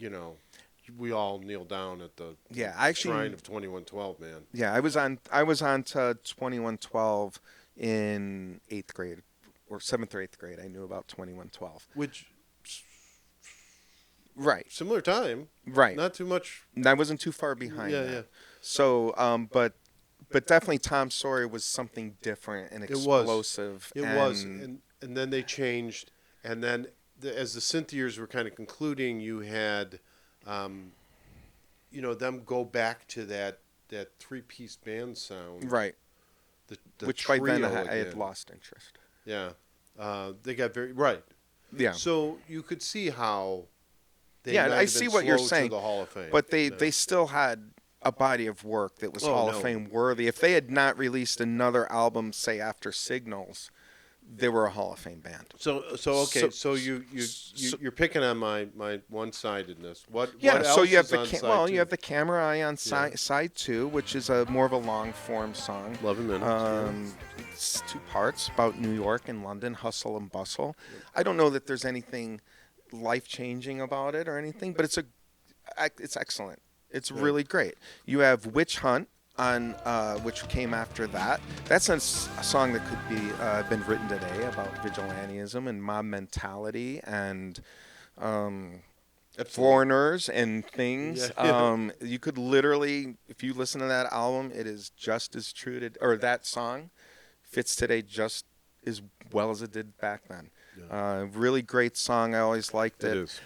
we all kneel down at the shrine of 2112, man. Yeah, I was on to 2112 in 8th grade or 7th or 8th grade. I knew about 2112. Which right. Similar time. Right. Not too much. I wasn't too far behind. Yeah. So, but definitely Tom Sawyer was something different and explosive. It was. And then they changed. And then as the synth years were kind of concluding, you had, them go back to that 3-piece band sound. Right. The which by then I again. had lost interest. Yeah. They got very, right. Yeah. So you could see how they I see what you're saying. To the Hall of Fame. But they still had a body of work that was Hall of Fame worthy. If they had not released another album, say after Signals, they were a Hall of Fame band. So you're picking on my one-sidedness. What else so you have is on side two? You have the Camera Eye on side 2, which is more of a long form song. 11 minutes. It's 2 parts about New York and London, hustle and bustle. I don't know that there's anything life-changing about it or anything, but it's excellent. It's really great. You have Witch Hunt on which came after that. That's a song that could be been written today about vigilantism and mob mentality and foreigners and things. You could literally, if you listen to that album, it is just as true to, or that song fits today just as well as it did back then. Yeah. Really great song. I always liked it. It is.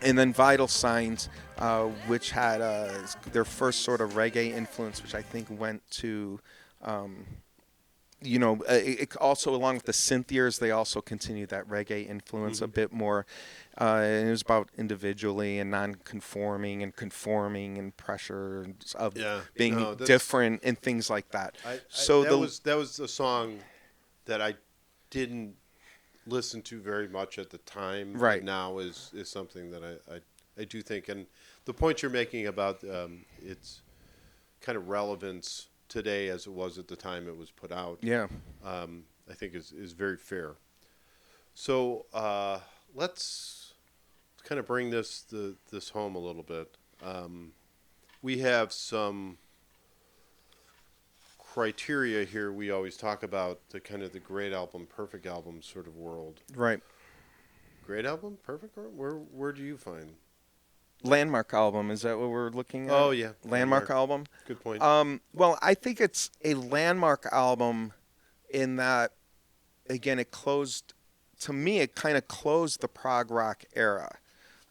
And then Vital Signs, which had their first sort of reggae influence, which I think went to, it also, along with the synth years, they also continued that reggae influence a bit more. And it was about individually and non-conforming and conforming and pressure of being different and things like that. That was a song that I didn't listen to very much at the time. Right. Now is something that I do think, and the point you're making about its kind of relevance today as it was at the time it was put out. Yeah. I think is very fair. So let's kind of bring this home a little bit. We have some criteria here. We always talk about the kind of the great album, perfect album sort of world. Right. Great album, perfect world? Where do you find? Landmark album, is that what we're looking at? Oh, yeah. Landmark album? Good point. Well, I think it's a landmark album in that, again, it closed, to me, it kind of closed the prog rock era.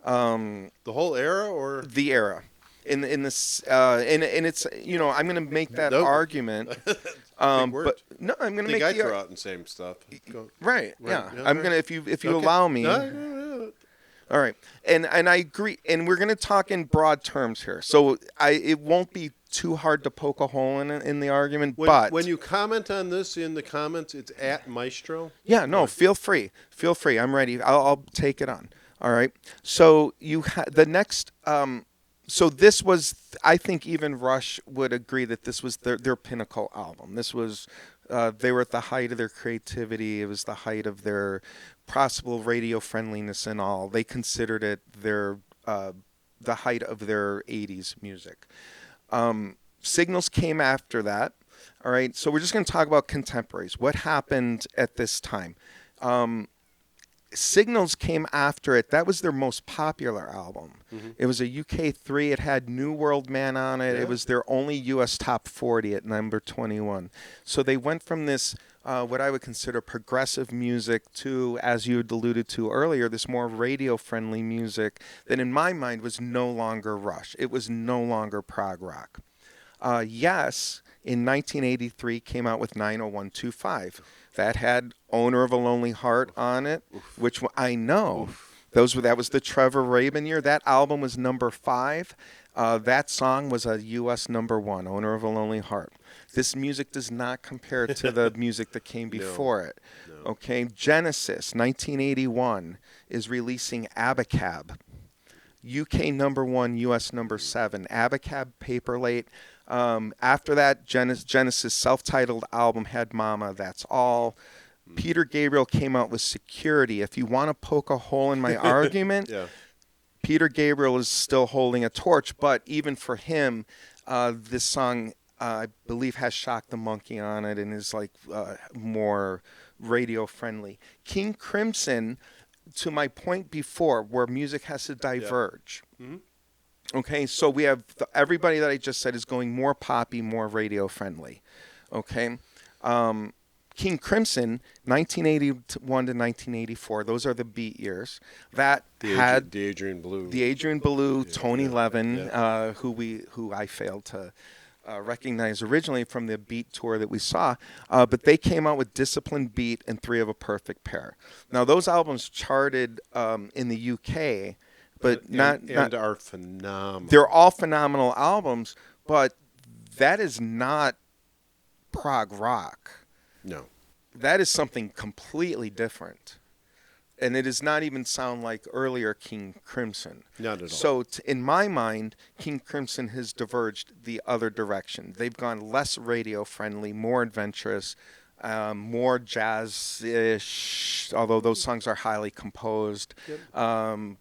The whole era or? The era. In this, and it's, I'm going to make that argument. But no, I'm going to make. I throw out the same stuff. Right. Yeah. I'm going to, if you allow me. All right. And I agree. And we're going to talk in broad terms here. So it won't be too hard to poke a hole in the argument. But when you comment on this in the comments, it's at Maestro. Yeah. No. Feel free. I'm ready. I'll take it on. All right. So the next. So this was, I think even Rush would agree that this was their pinnacle album. This was, they were at the height of their creativity. It was the height of their possible radio friendliness and all. They considered it the height of their 80s music. Signals came after that. All right, so we're just going to talk about contemporaries. What happened at this time? Signals came after it. That was their most popular album. Mm-hmm. It was a UK 3. It had New World Man on it. Yeah. It was their only US top 40 at number 21. So they went from this, what I would consider progressive music to, as you had alluded to earlier, this more radio-friendly music that in my mind was no longer Rush. It was no longer prog rock. Yes, in 1983 came out with 90125. That had Owner of a Lonely Heart on it, which I know. That was the Trevor Rabin year. That album was number 5. That song was a U.S. number 1, Owner of a Lonely Heart. This music does not compare to the music that came before it. No. Okay, Genesis, 1981, is releasing Abacab. UK number 1, US number 7. Abacab, Paperlate. After that, Genesis' self-titled album had Mama, That's All. Peter Gabriel came out with Security. If you want to poke a hole in my argument, Peter Gabriel is still holding a torch, but even for him, this song, I believe, has Shock the Monkey on it and is like more radio friendly. King Crimson, to my point before, where music has to diverge. Yeah. Mm-hmm. Okay, so we have everybody that I just said is going more poppy, more radio friendly. Okay, King Crimson, 1981 to 1984. Those are the beat years. That had the Adrian Belew, yeah, Tony Levin, who I failed to recognize originally from the Beat tour that we saw, but they came out with Disciplined Beat and Three of a Perfect Pair. Now those albums charted in the UK. But and are phenomenal. They're all phenomenal albums, but that is not prog rock. No. That is something completely different. And it does not even sound like earlier King Crimson. Not at all. So in my mind, King Crimson has diverged the other direction. They've gone less radio friendly, more adventurous, more jazz-ish, although those songs are highly composed. Yep.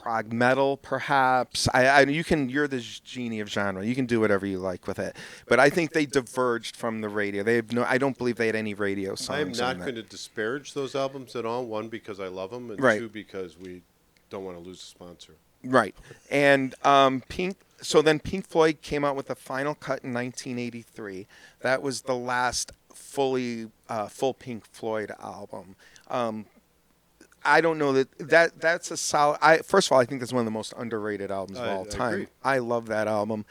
Prog metal, perhaps. You're the genie of genre. You can do whatever you like with it. But I think they diverged from the radio. I don't believe they had any radio songs. I'm not going to disparage those albums at all. One, because I love them, and two, because we don't want to lose a sponsor. Right. And Pink Floyd came out with a final cut in 1983. That was the last full Pink Floyd album. I don't know that's a solid. First of all, I think that's one of the most underrated albums of all time. Agree. I love that album.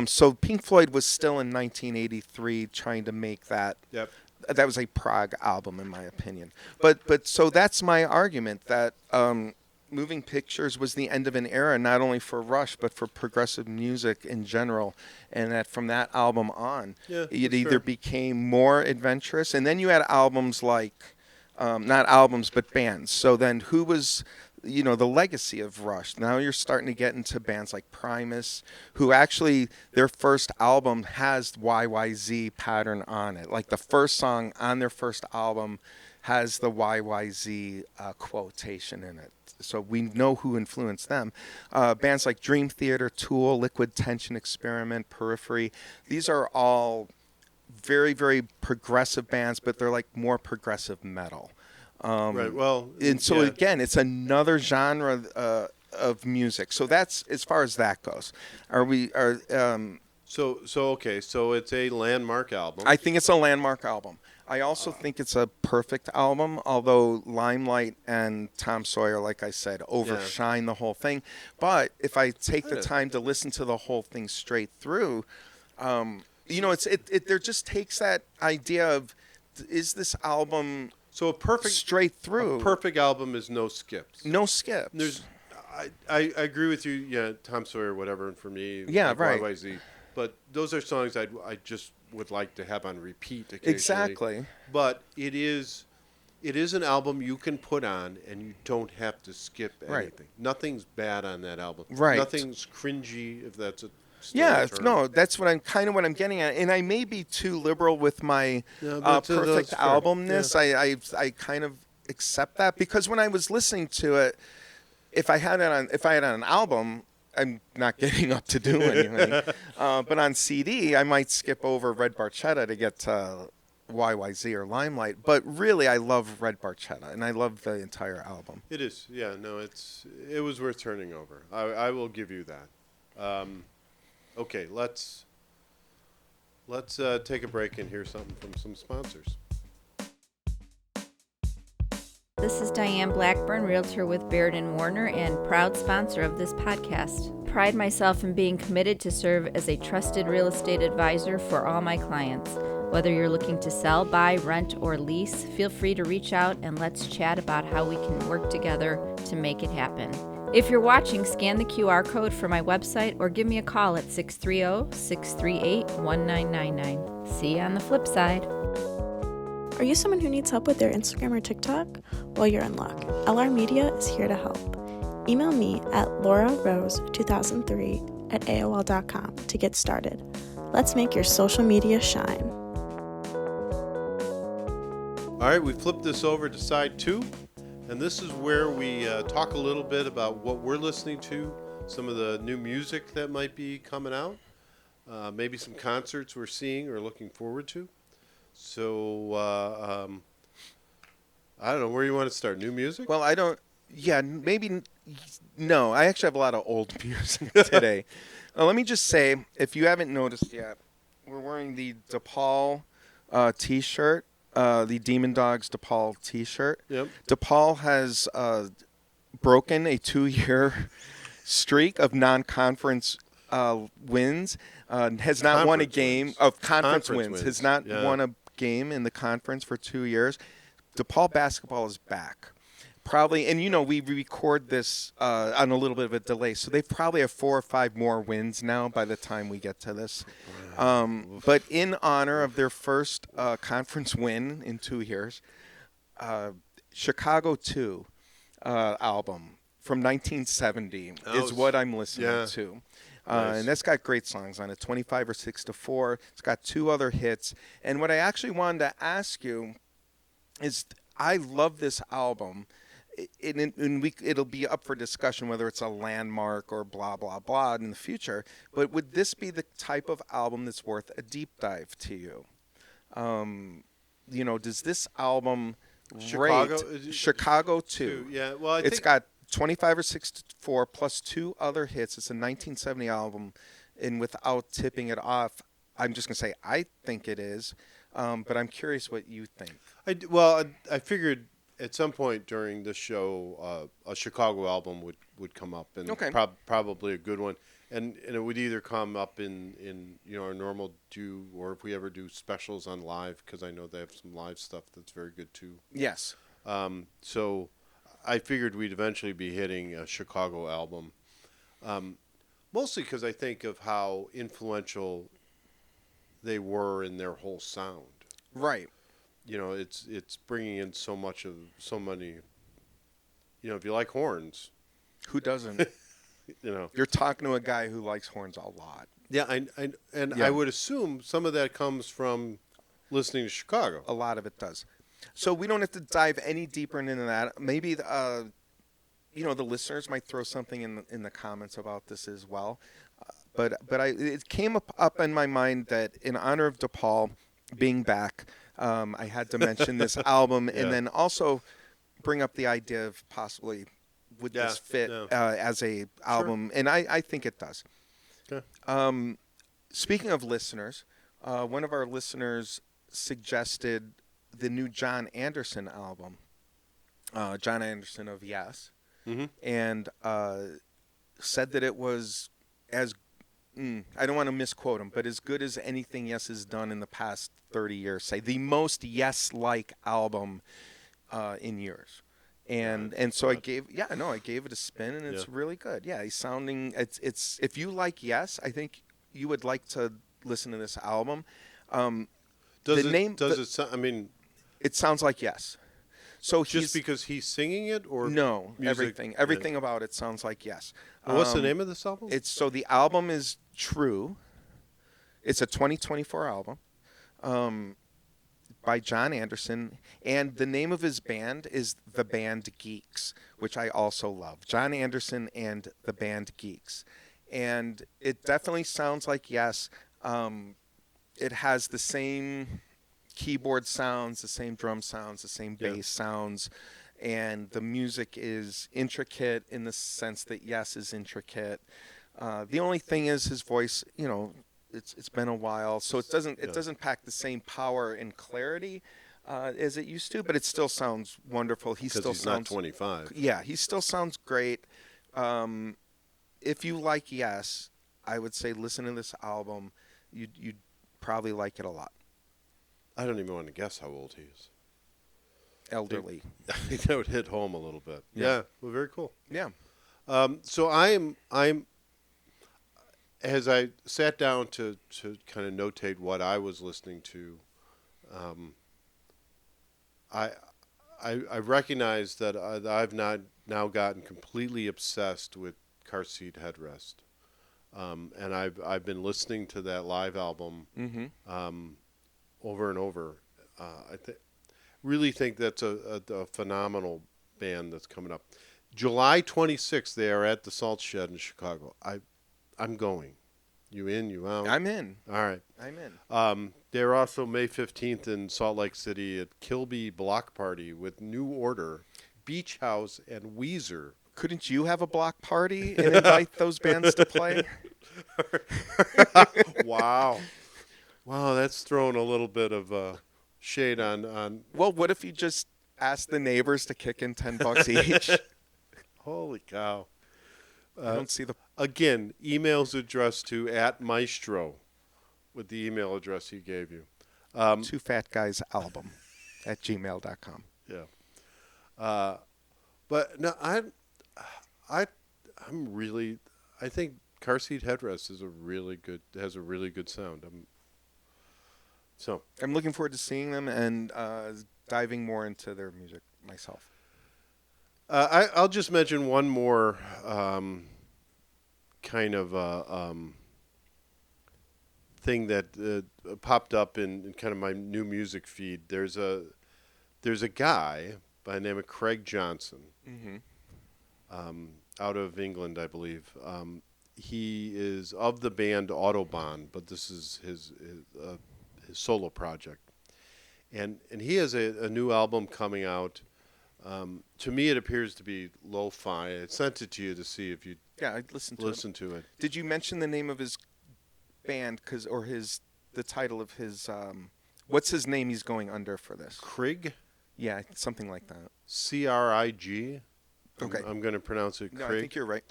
So Pink Floyd was still in 1983 trying to make that. Yep. That was a prog album, in my opinion. But so that's my argument that Moving Pictures was the end of an era, not only for Rush but for progressive music in general, and that from that album on, it either became more adventurous, and then you had albums like. Not albums, but bands. So then who was, the legacy of Rush? Now you're starting to get into bands like Primus, who actually, their first album has YYZ pattern on it. Like the first song on their first album has the YYZ quotation in it. So we know who influenced them. Bands like Dream Theater, Tool, Liquid Tension Experiment, Periphery. These are all very, very progressive bands, but they're like more progressive metal. Right. Well, and so again, it's another genre of music. So that's as far as that goes. So okay. So it's a landmark album. I think it's a landmark album. I also think it's a perfect album, although Limelight and Tom Sawyer, like I said, overshine the whole thing. But if I take the time to listen to the whole thing straight through, there just takes that idea of, is this album a perfect straight through? A perfect album is no skips. No skips. I agree with you. Yeah, Tom Sawyer, whatever, and for me, right. YYZ. But those are songs I just would like to have on repeat occasionally. Exactly. But it is an album you can put on and you don't have to skip anything. Right. Nothing's bad on that album. Right. Nothing's cringy, if that's a that's what I'm getting at, and I may be too liberal with my perfect albumness. Yeah. I kind of accept that, because when I was listening to it, if I had it on an album, I'm not getting up to do anything. But on CD, I might skip over Red Barchetta to get to YYZ or Limelight. But really, I love Red Barchetta, and I love the entire album. It is, it was worth turning over. I will give you that. Okay, let's take a break and hear something from some sponsors. This is Diane Blackburn, realtor with Baird & Warner and proud sponsor of this podcast. Pride myself in being committed to serve as a trusted real estate advisor for all my clients. Whether you're looking to sell, buy, rent, or lease, feel free to reach out and let's chat about how we can work together to make it happen. If you're watching, scan the QR code for my website or give me a call at 630-638-1999. See you on the flip side. Are you someone who needs help with their Instagram or TikTok? Well, you're in luck. LR Media is here to help. Email me at laurarose2003@aol.com to get started. Let's make your social media shine. All right, we flipped this over to side 2. and this is where we talk a little bit about what we're listening to, some of the new music that might be coming out, maybe some concerts we're seeing or looking forward to. So, I don't know, where you want to start? New music? Well, I don't. Yeah, maybe. No, I actually have a lot of old music today. Let me just say, if you haven't noticed yet, we're wearing the DePaul T-shirt, the Demon Dogs DePaul T-shirt. Yep. DePaul has broken a 2-year streak of non-conference wins. Has not won a game wins. of conference Conference wins. wins, Has not yeah. won a game in the conference for 2 years. DePaul basketball is back. Probably, and we record this on a little bit of a delay, so they probably have 4 or 5 more wins now by the time we get to this. But in honor of their first conference win in 2 years, Chicago 2 album from 1970 is what I'm listening to. Nice. And that's got great songs on it, 25 or 6 to 4. It's got 2 other hits. And what I actually wanted to ask you is, I love this album. It'll be up for discussion whether it's a landmark or blah, blah, blah in the future. But would this be the type of album that's worth a deep dive to you? Does this album Chicago 2? Yeah, well, It's got 25 or 6 to 4 plus 2 other hits. It's a 1970 album. And without tipping it off, I'm just going to say I think it is. But I'm curious what you think. I figured at some point during the show, a Chicago album would come up, and probably a good one, and it would either come up in our normal do, or if we ever do specials on live, because I know they have some live stuff that's very good too. Yes. So I figured we'd eventually be hitting a Chicago album, mostly because I think of how influential they were in their whole sound. Right. It's bringing in so many. If you like horns, who doesn't? You're talking to a guy who likes horns a lot. Yeah, I would assume some of that comes from listening to Chicago. A lot of it does. So we don't have to dive any deeper into that. Maybe the listeners might throw something in the comments about this as well. But it came up in my mind that in honor of DePaul being back, I had to mention this album, and then also bring up the idea of possibly would this fit as a album, and I think it does. Okay. Speaking of listeners, one of our listeners suggested the new John Anderson album, John Anderson of Yes, and said that it was I don't want to misquote him, but as good as anything Yes has done in the past 30 years. Say the most Yes-like album in years, and so I gave it a spin, and it's really good. Yeah, he's sounding. It's if you like Yes, I think you would like to listen to this album. It sounds like Yes. So just because he's singing it, or no, music? everything about it sounds like Yes. Well, what's the name of this album? The album is True. It's a 2024 album by John Anderson, and the name of his band is the band Geeks, which I also love. John Anderson and the band Geeks, and it definitely sounds like Yes. It has the same keyboard sounds, the same drum sounds, the same bass sounds, and the music is intricate in the sense that Yes is intricate. The only thing is his voice, it's been a while, so it doesn't pack the same power and clarity as it used to, but it still sounds wonderful. He's not 25. Yeah, he still sounds great. If you like Yes, I would say listen to this album. You'd probably like it a lot. I don't even want to guess how old he is. Elderly. I think that would hit home a little bit. Yeah. Well, very cool. Yeah. So I'm as I sat down to kind of notate what I was listening to, I recognized that I've not now gotten completely obsessed with Car Seat Headrest, and I've been listening to that live album over and over. I really think that's a phenomenal band that's coming up. July 26th, they are at the Salt Shed in Chicago. I'm going. You in, you out? I'm in. All right. I'm in. They're also May 15th in Salt Lake City at Kilby Block Party with New Order, Beach House, and Weezer. Couldn't you have a block party and invite those bands to play? Wow. Wow, that's throwing a little bit of shade on. Well, what if you just asked the neighbors to kick in $10 each? Holy cow. I don't see the... Again, emails addressed to @Maestro with the email address he gave you. Two Fat Guys album at gmail.com. Yeah. But no, I think Car Seat Headrest has a really good sound. I'm looking forward to seeing them and diving more into their music myself. I'll just mention one more kind of thing that popped up in kind of my new music feed. There's a guy by the name of Crig Johnson, out of England, I believe. He is of the band Autobahn, but this is his solo project, and he has a new album coming out. To me, it appears to be lo-fi. I sent it to you to see if you I listened to it. Did you mention the name of his band the title of his what's his name he's going under for this? Crig? Yeah, something like that. Crig. Okay. I'm going to pronounce it Crig. No, I think you're right.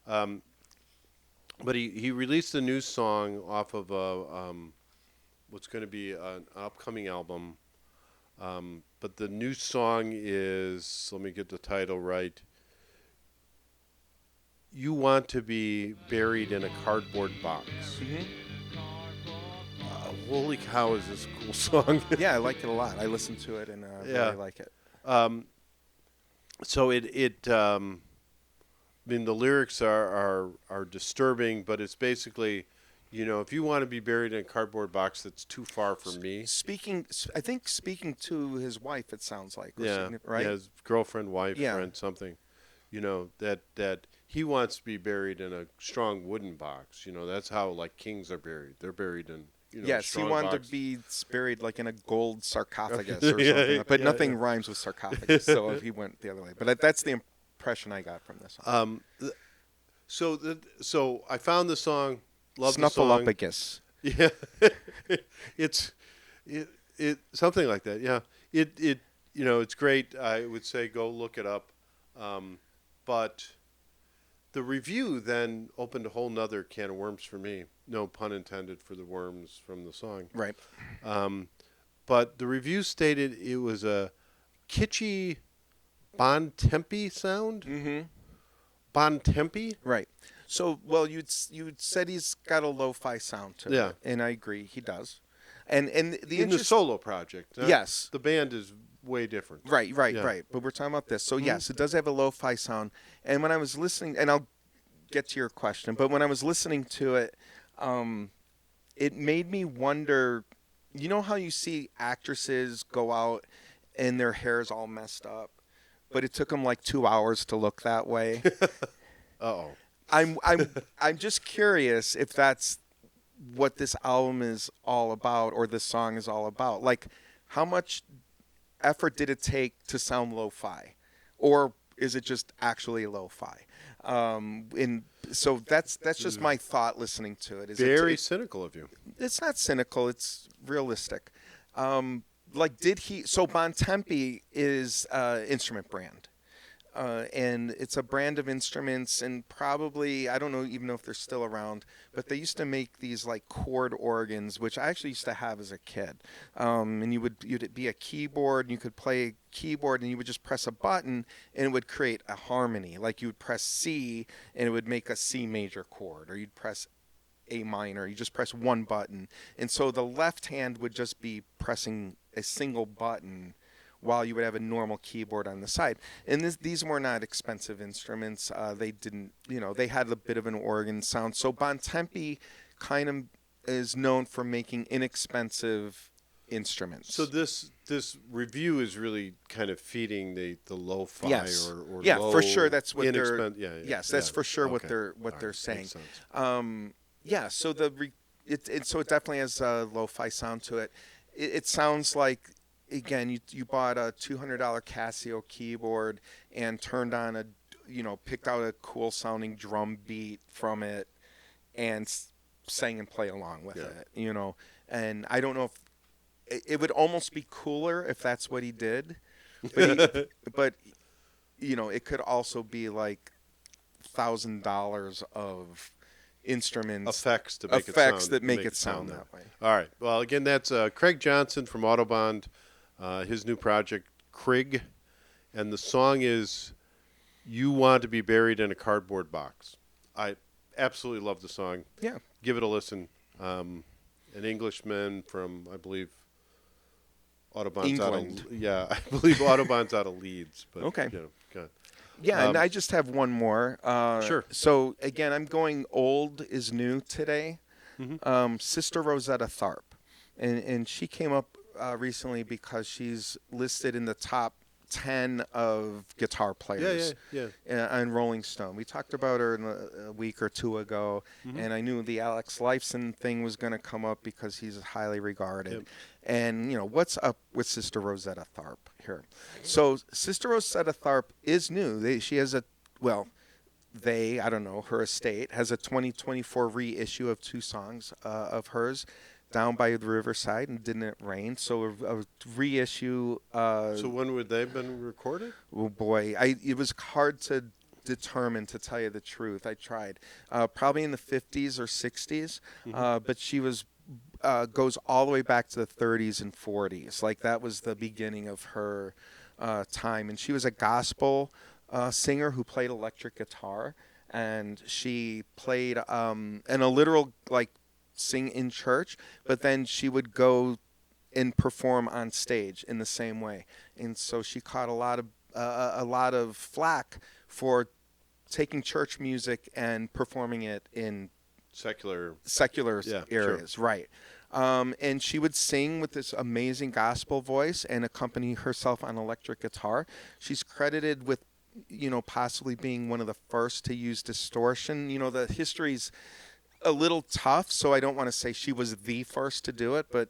But he released a new song off of what's going to be an upcoming album. But the new song is, let me get the title right, You Want to Be Buried in a Cardboard Box. Holy cow, is this a cool song. Yeah, I like it a lot. I listened to it and really like it. So I mean, the lyrics are disturbing, but it's basically, if you want to be buried in a cardboard box, that's too far for me. I think speaking to his wife, it sounds like. Yeah, right? Yeah, his girlfriend, wife, Yeah. friend, something. That he wants to be buried in a strong wooden box. That's how, like, kings are buried. They're buried in, yes, he strong wanted box. to be buried, like, in a gold sarcophagus or something. Yeah, But yeah, nothing yeah. rhymes with sarcophagus, so he went the other way. But that's the impression I got from this song. So I found the song, love the song. Snuffleupagus. Yeah, it's something like that. Yeah, it's great. I would say go look it up. But the review then opened a whole nother can of worms for me. No pun intended for the worms from the song. Right. But the review stated it was a kitschy Bontempi sound. Mm-hmm. Bontempi. Right. So, well, you'd said he's got a lo-fi sound to Yeah. it, and I agree, he does. And the In the solo project. Yes. The band is way different. Right. Yeah. But we're talking about this. So, yes, it does have a lo-fi sound. And when I was listening, and I'll get to your question, but when I was listening to it, it made me wonder, how you see actresses go out and their hair's all messed up, but it took them like 2 hours to look that way? Uh-oh. I'm just curious if that's what this album is all about, or this song is all about. Like, how much effort did it take to sound lo-fi, or is it just actually lo-fi? So that's just my thought listening to it. Very cynical of you. It's not cynical. It's realistic. So Bontempi is an instrument brand. And it's a brand of instruments, and probably, I don't know even know if they're still around, but they used to make these like chord organs, which I actually used to have as a kid. And you'd be a keyboard, and you could play a keyboard, and you would just press a button, and it would create a harmony. Like you would press C, and it would make a C major chord, or you'd press A minor. You just press one button, and so the left hand would just be pressing a single button, while you would have a normal keyboard on the side. And these were not expensive instruments. They didn't, they had a bit of an organ sound. So Bontempi kind of is known for making inexpensive instruments. So this review is really kind of feeding the lo-fi Yes. or Yeah, low for sure. That's what they're. inexpen- yeah, Yes, that's for sure what Okay. they're All right, saying. makes sense. Yeah. So so it definitely has a lo-fi sound to it. It sounds like, again, you bought a $200 Casio keyboard and turned on picked out a cool sounding drum beat from it and sang and play along with it. And I don't know if it would almost be cooler if that's what he did, but it could also be like $1,000 of instruments Effects to make it sound that way. All right. Well, again, that's Craig Johnson from Autobahn, his new project, Crig, and the song is "You Want to Be Buried in a Cardboard Box." I absolutely love the song. Yeah. Give it a listen. An Englishman from, I believe, Autobahn's England. I believe Autobahn's out of Leeds. But, Okay. God. Yeah, and I just have one more. Sure. So, again, I'm going old is new today. Mm-hmm. Sister Rosetta Tharpe. And she came up recently because she's listed in the top 10 of guitar players on Rolling Stone. We talked about her a week or two ago, and I knew the Alex Lifeson thing was going to come up because he's highly regarded. Yep. And, what's up with Sister Rosetta Tharpe here? So Sister Rosetta Tharpe is new. She has I don't know, her estate has a 2024 reissue of 2 songs of hers, Down by the Riverside and Didn't It Rain. So a reissue. So when would they have been recorded? Oh boy, it was hard to determine, to tell you the truth. I tried. Probably in the 50s or 60s, but she goes all the way back to the 30s and 40s. Like that was the beginning of her time, and she was a gospel singer who played electric guitar, and she played in a literal sing in church, but then she would go and perform on stage in the same way. And so she caught a lot of flack for taking church music and performing it in Secular areas, sure. Right. And she would sing with this amazing gospel voice and accompany herself on electric guitar. She's credited with, possibly being one of the first to use distortion. The history's a little tough, so I don't want to say she was the first to do it, but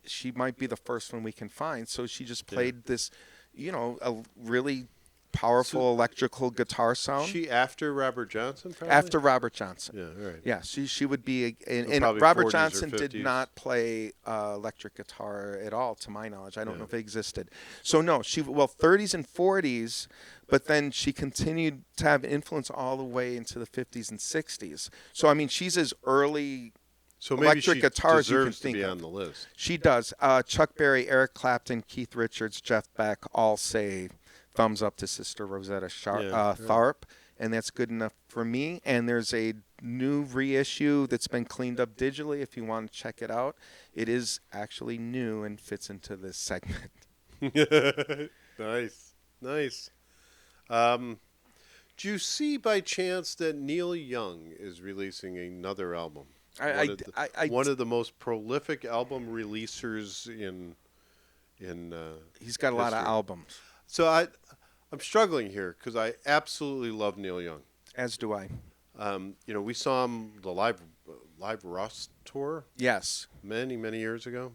she might be the first one we can find. So she just played this, a really powerful electrical guitar sound. She after Robert Johnson, probably? After Robert Johnson. Yeah, all right. Yeah, she would be, and Probably Robert 40s or Johnson 50s. did not play electric guitar at all, to my knowledge. I don't know if it existed. So no, 30s and 40s, but then she continued to have influence all the way into the 50s and 60s. So I mean, she's as early So maybe electric she guitar as you can deserves to think be of. on the list. She does. Chuck Berry, Eric Clapton, Keith Richards, Jeff Beck all say thumbs up to Sister Rosetta Tharpe, and that's good enough for me. And there's a new reissue that's been cleaned up digitally if you want to check it out. It is actually new and fits into this segment. Nice. Do you see by chance that Neil Young is releasing another album? One of the most prolific album releasers in he's got a lot of history. albums. So I'm struggling here because I absolutely love Neil Young. As do I. We saw him the live Rust tour. Yes. Many years ago.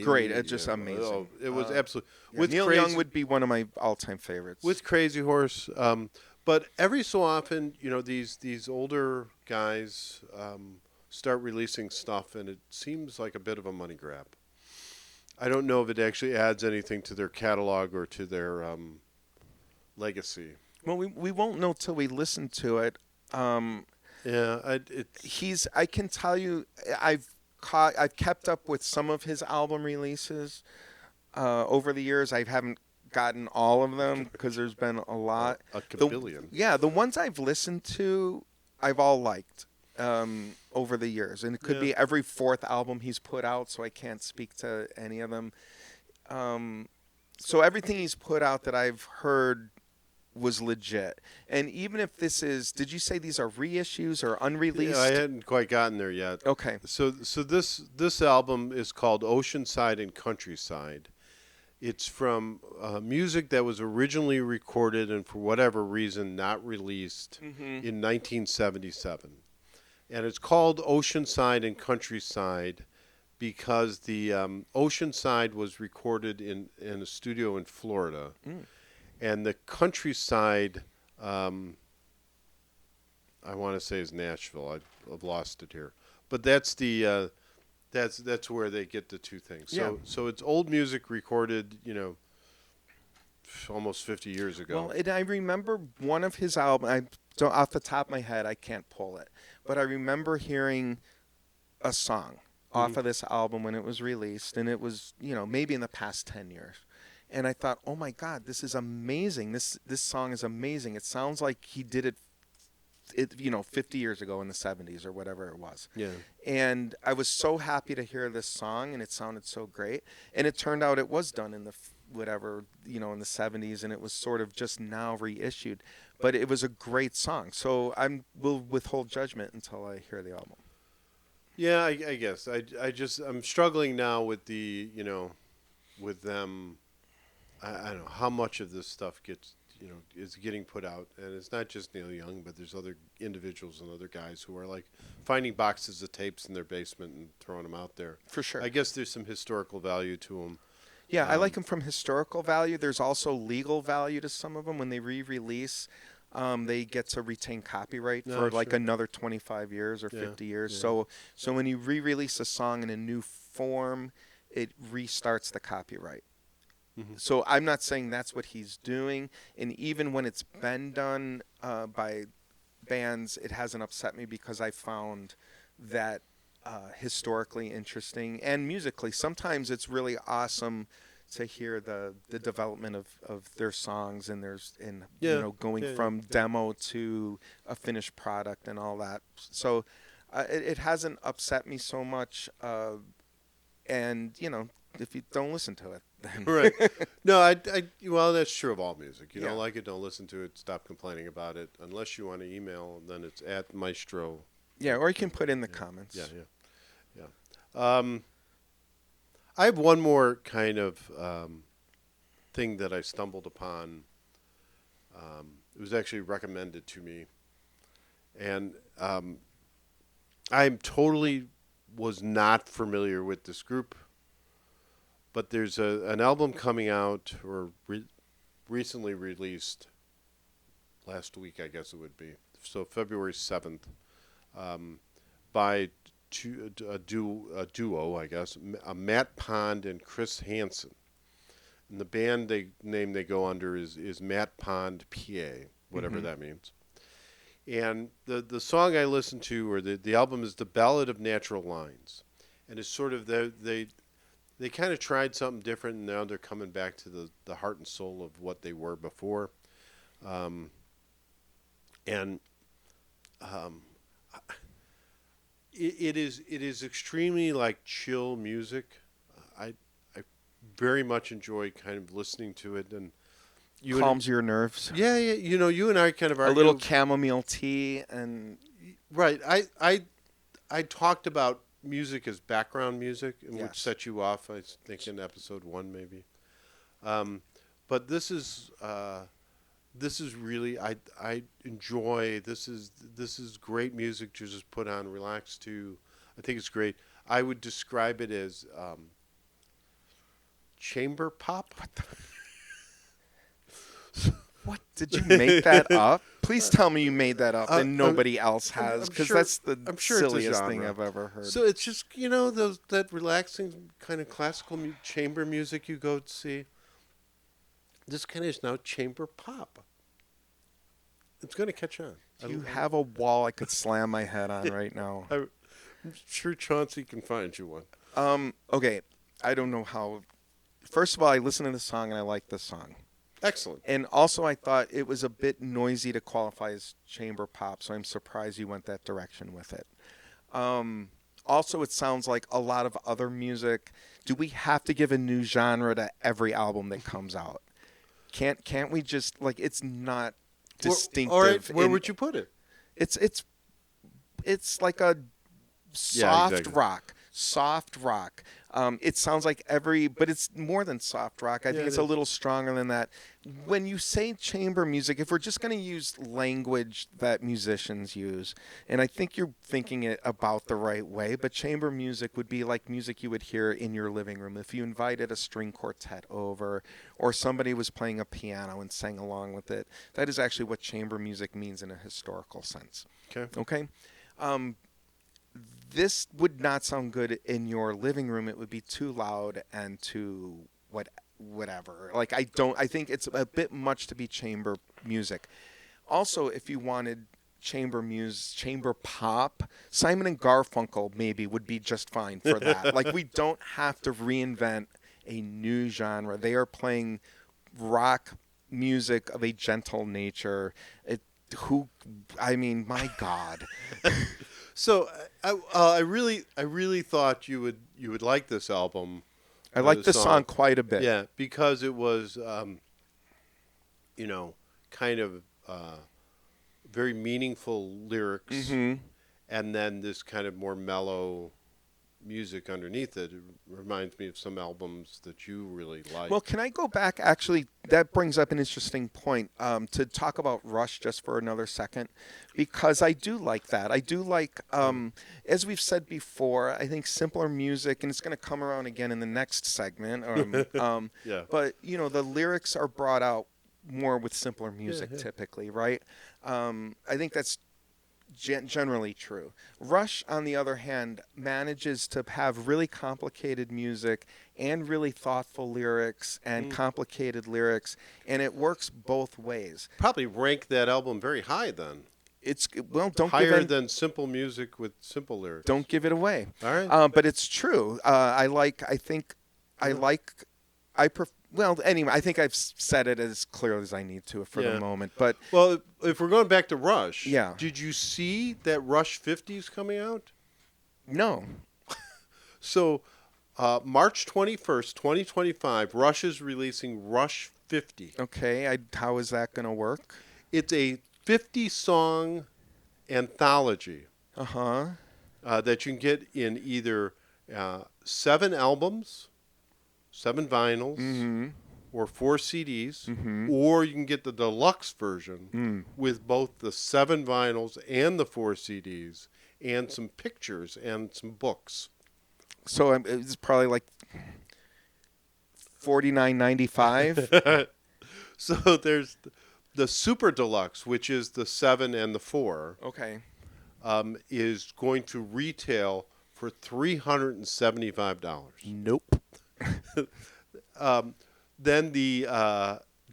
Great, it's just amazing. Oh, it was absolutely. Yeah, Neil Young would be one of my all-time favorites. With Crazy Horse, but every so often, these older guys start releasing stuff, and it seems like a bit of a money grab. I don't know if it actually adds anything to their catalog or to their legacy. Well, we won't know till we listen to it. I can tell you, I've kept up with some of his album releases over the years. I haven't gotten all of them because there's been a lot. A billion. The ones I've listened to, I've all liked over the years. And it could be every fourth album he's put out, so I can't speak to any of them. So everything he's put out that I've heard was legit. And even if this is, did you say these are reissues or unreleased? Yeah, I hadn't quite gotten there yet. Okay. So this album is called Oceanside and Countryside. It's from music that was originally recorded and for whatever reason not released in 1977. And it's called Oceanside and Countryside because the Oceanside was recorded in a studio in Florida. And the Countryside, I want to say is Nashville. I've lost it here. But that's the... That's where they get the two things. So it's old music recorded, almost 50 years ago. Well, and I remember one of his albums. Off the top of my head, I can't pull it, but I remember hearing a song off of this album when it was released, and it was maybe in the past 10 years. And I thought, oh my God, this is amazing. This song is amazing. It sounds like he did it 50 years ago in the 70s or whatever it was. Yeah. And I was so happy to hear this song, and it sounded so great. And it turned out it was done in the in the 70s, and it was sort of just now reissued. But it was a great song. So will withhold judgment until I hear the album. Yeah, I guess. I'm struggling now with with them. I don't know how much of this stuff gets is getting put out, and it's not just Neil Young, but there's other individuals and other guys who are like finding boxes of tapes in their basement and throwing them out there. For sure. I guess there's some historical value to them. Yeah, I like them from historical value. There's also legal value to some of them. When they re-release, they get to retain copyright for another 25 years or 50 years. Yeah. So when you re-release a song in a new form, it restarts the copyright. So I'm not saying that's what he's doing, and even when it's been done by bands, it hasn't upset me because I found that historically interesting and musically. Sometimes it's really awesome to hear the development of their songs and going from demo to a finished product and all that. So it hasn't upset me so much, and if you don't listen to it. Right. No, well, that's true of all music. You Yeah. don't like it, don't listen to it, stop complaining about it. Unless you want to email, then it's at Maestro. Yeah, or you can put in the comments. Yeah. I have one more kind of thing that I stumbled upon. It was actually recommended to me. And I totally was not familiar with this group. But there's an album coming out, or recently released, last week I guess it would be, so February 7th, by a duo, I guess, Matt Pond and Chris Hansen. And the band name they go under is Matt Pond PA, whatever that means. And the song I listened to, or the album, is The Ballad of Natural Lines. And it's sort of, they kind of tried something different, and now they're coming back to the heart and soul of what they were before. It is extremely like chill music. I very much enjoy kind of listening to it, and Calms your nerves. Yeah. You and I kind of argue. A little chamomile tea and right. I talked about music as background music, and which set you off, I think, in episode 1 maybe. But this is really I enjoy. This is great music to just put on, relax to. I think it's great. I would describe it as chamber pop. What? Did you make that up? Please tell me you made that up and nobody else has, because that's the silliest thing I've ever heard. So it's just, that relaxing kind of classical chamber music you go to see. This kind of is now chamber pop. It's going to catch on. You have a wall I could slam my head on right now. I'm sure Chauncey can find you one. Okay, I don't know how. First of all, I listened to the song and I like the song. Excellent. And also, I thought it was a bit noisy to qualify as chamber pop, so I'm surprised you went that direction with it. Also, it sounds like a lot of other music. Do we have to give a new genre to every album that comes out? Can't we just like it's not distinctive? All right, where would you put it? It's like a soft exactly. rock. Soft rock. It sounds like but it's more than soft rock. I think it's a little stronger than that. When you say chamber music, if we're just going to use language that musicians use, and I think you're thinking it about the right way, but chamber music would be like music you would hear in your living room if you invited a string quartet over or somebody was playing a piano and sang along with it. That is actually what chamber music means in a historical sense. Okay? This would not sound good in your living room. It would be too loud and too whatever. Like I think it's a bit much to be chamber music. Also, if you wanted chamber pop, Simon and Garfunkel maybe would be just fine for that. Like we don't have to reinvent a new genre. They are playing rock music of a gentle nature. My God. So I really thought you would like this album. I like this song quite a bit. Yeah, because it was, kind of very meaningful lyrics, and then this kind of more mellow music underneath it. It reminds me of some albums that you really like. Well, can I go back? Actually, that brings up an interesting point to talk about Rush just for another second, because I do like that. I do like, as we've said before, I think simpler music, and it's going to come around again in the next segment. Yeah. But, the lyrics are brought out more with simpler music typically, right? I think that's generally true. Rush, on the other hand, manages to have really complicated music and really thoughtful lyrics and complicated lyrics, and it works both ways. Probably rank that album very high then. Don't higher than simple music with simple lyrics. Don't give it away. All right. But it's true. Anyway, I think I've said it as clearly as I need to for the moment. But if we're going back to Rush, yeah. Did you see that Rush 50 is coming out? No. So, March 21st, 2025, Rush is releasing Rush 50. Okay, how is that going to work? It's a 50-song anthology that you can get in either 7 albums, 7 vinyls, or 4 CDs, or you can get the deluxe version with both the 7 vinyls and the 4 CDs and some pictures and some books. So it's probably like $49.95. So there's the super deluxe, which is the 7 and the 4. Okay. Is going to retail for $375. Nope. Then the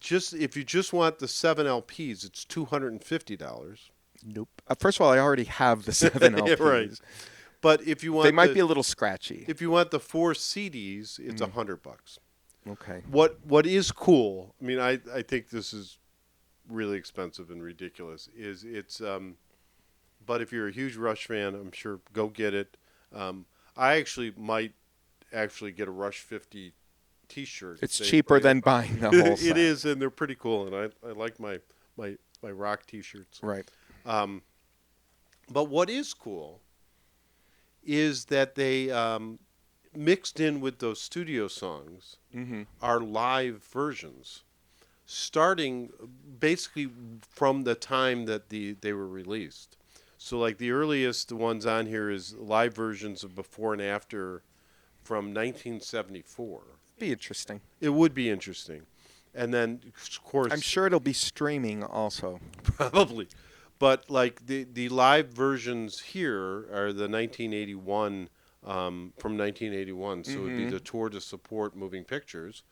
if you just want the 7 LPs, it's $250. Nope. First of all, I already have the 7 LPs. Right. But if you want, they might be a little scratchy. If you want the 4 CDs, it's $100. Okay. What is cool? I mean, I think this is really expensive and ridiculous. But if you're a huge Rush fan, I'm sure go get it. I actually might get a Rush 50 T-shirt. It's cheaper than buying the whole set. It is, and they're pretty cool, and I like my rock T-shirts. Right. But what is cool is that they mixed in with those studio songs are live versions, starting basically from the time that they were released. So like the earliest ones on here is live versions of Before and After from 1974. Be interesting. It would be interesting. And then, of course, I'm sure it'll be streaming also. Probably. But like the live versions here are the 1981 from 1981. So it would be the tour to support moving pictures.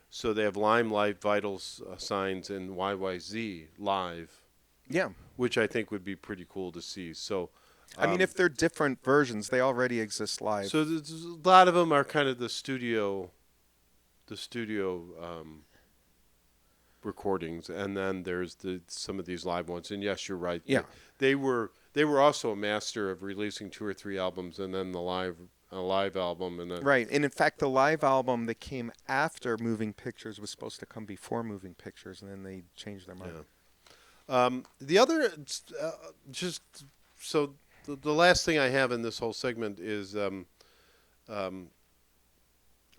So they have Limelight, Vitals, Signs, and YYZ live. Yeah. Which I think would be pretty cool to see. So, I mean, if they're different versions, they already exist live. So there's a lot of them are kind of the studio recordings, and then there's some of these live ones. And yes, you're right. Yeah. They were also a master of releasing 2 or 3 albums and then the live a live album, and then Right, and in fact, the live album that came after Moving Pictures was supposed to come before Moving Pictures, and then they changed their mind. The other, just so the last thing I have in this whole segment is, and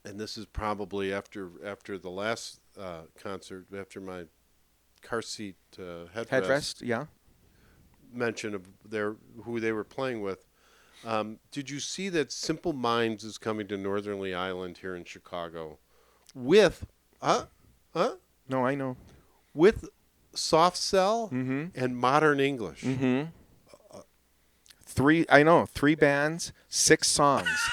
this is probably after the last concert, after my car seat Headrest, yeah. mention of who they were playing with. Did you see that Simple Minds is coming to Northernly Island here in Chicago with, No, I know. with Soft Cell and Modern English? Mm-hmm. 3 bands, 6 songs.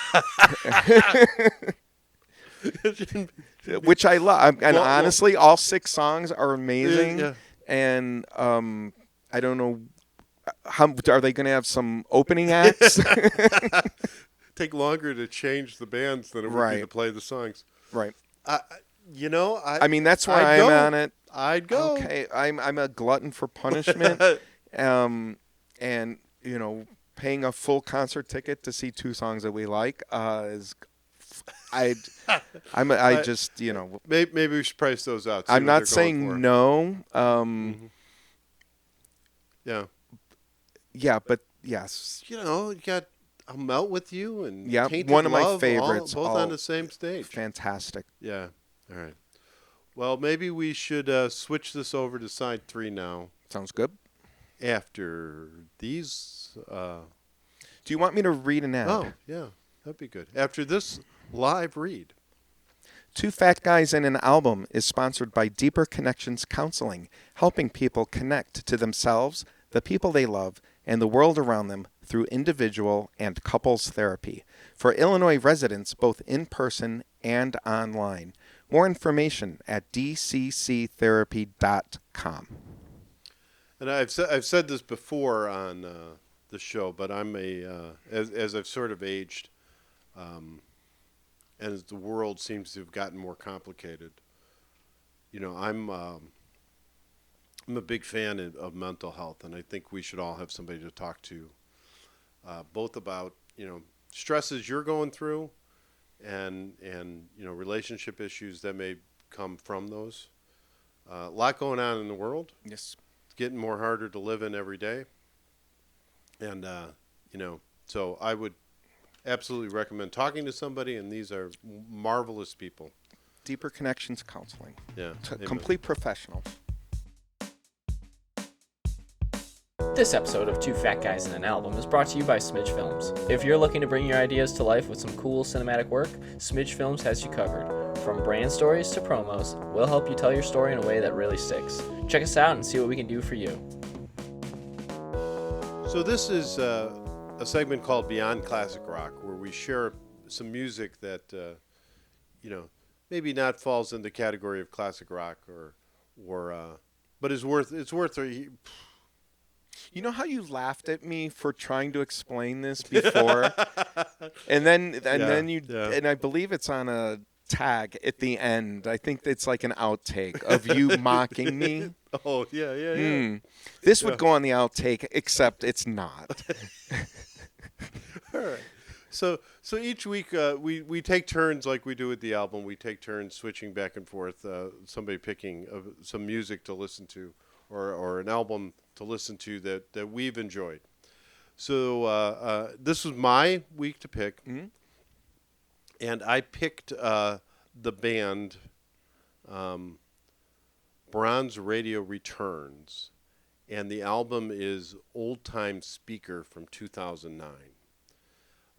Which I love. And honestly, all 6 songs are amazing. Yeah. And I don't know, how are they going to have some opening acts? Take longer to change the bands than it would be to play the songs. Right. I mean, that's why I'm on it. I'd go. Okay, I'm a glutton for punishment. And, paying a full concert ticket to see 2 songs that we like is... just. Maybe we should price those out. I'm not saying no. Yeah. Yeah, but yes. You got I'll Melt With You and yeah, Tainted one of my Love, favorites. both on the same stage. Fantastic. Yeah. All right. Well, maybe we should switch this over to side 3 now. Sounds good. After these. Do you want me to read an ad? Oh, yeah. That'd be good. After this live read. 2 Fat Guys in an Album is sponsored by Deeper Connections Counseling, helping people connect to themselves, the people they love, and the world around them through individual and couples therapy. For Illinois residents, both in person and online. More information at dcctherapy.com. And I've said this before on the show, but I'm as I've sort of aged, and as the world seems to have gotten more complicated, I'm a big fan of mental health, and I think we should all have somebody to talk to, both about stresses you're going through, and relationship issues that may come from those. A lot going on in the world. Yes. It's getting more harder to live in every day, and so I would absolutely recommend talking to somebody, and these are marvelous people. Deeper Connections Counseling. Yeah. Complete professional. This episode of 2 Fat Guys in an Album is brought to you by Smidge Films. If you're looking to bring your ideas to life with some cool cinematic work, Smidge Films has you covered. From brand stories to promos, we'll help you tell your story in a way that really sticks. Check us out and see what we can do for you. So this is a segment called Beyond Classic Rock, where we share some music that maybe not falls in the category of classic rock or but it's worth You know how you laughed at me for trying to explain this before, and then I believe it's on a tag at the end. I think it's like an outtake of you mocking me. Oh yeah. This would go on the outtake, except it's not. All right. So each week we take turns, like we do with the album. We take turns switching back and forth. Somebody picking some music to listen to, or an album to listen to that we've enjoyed. So this was my week to pick, and I picked the band Bronze Radio Returns, and the album is Old Time Speaker from 2009.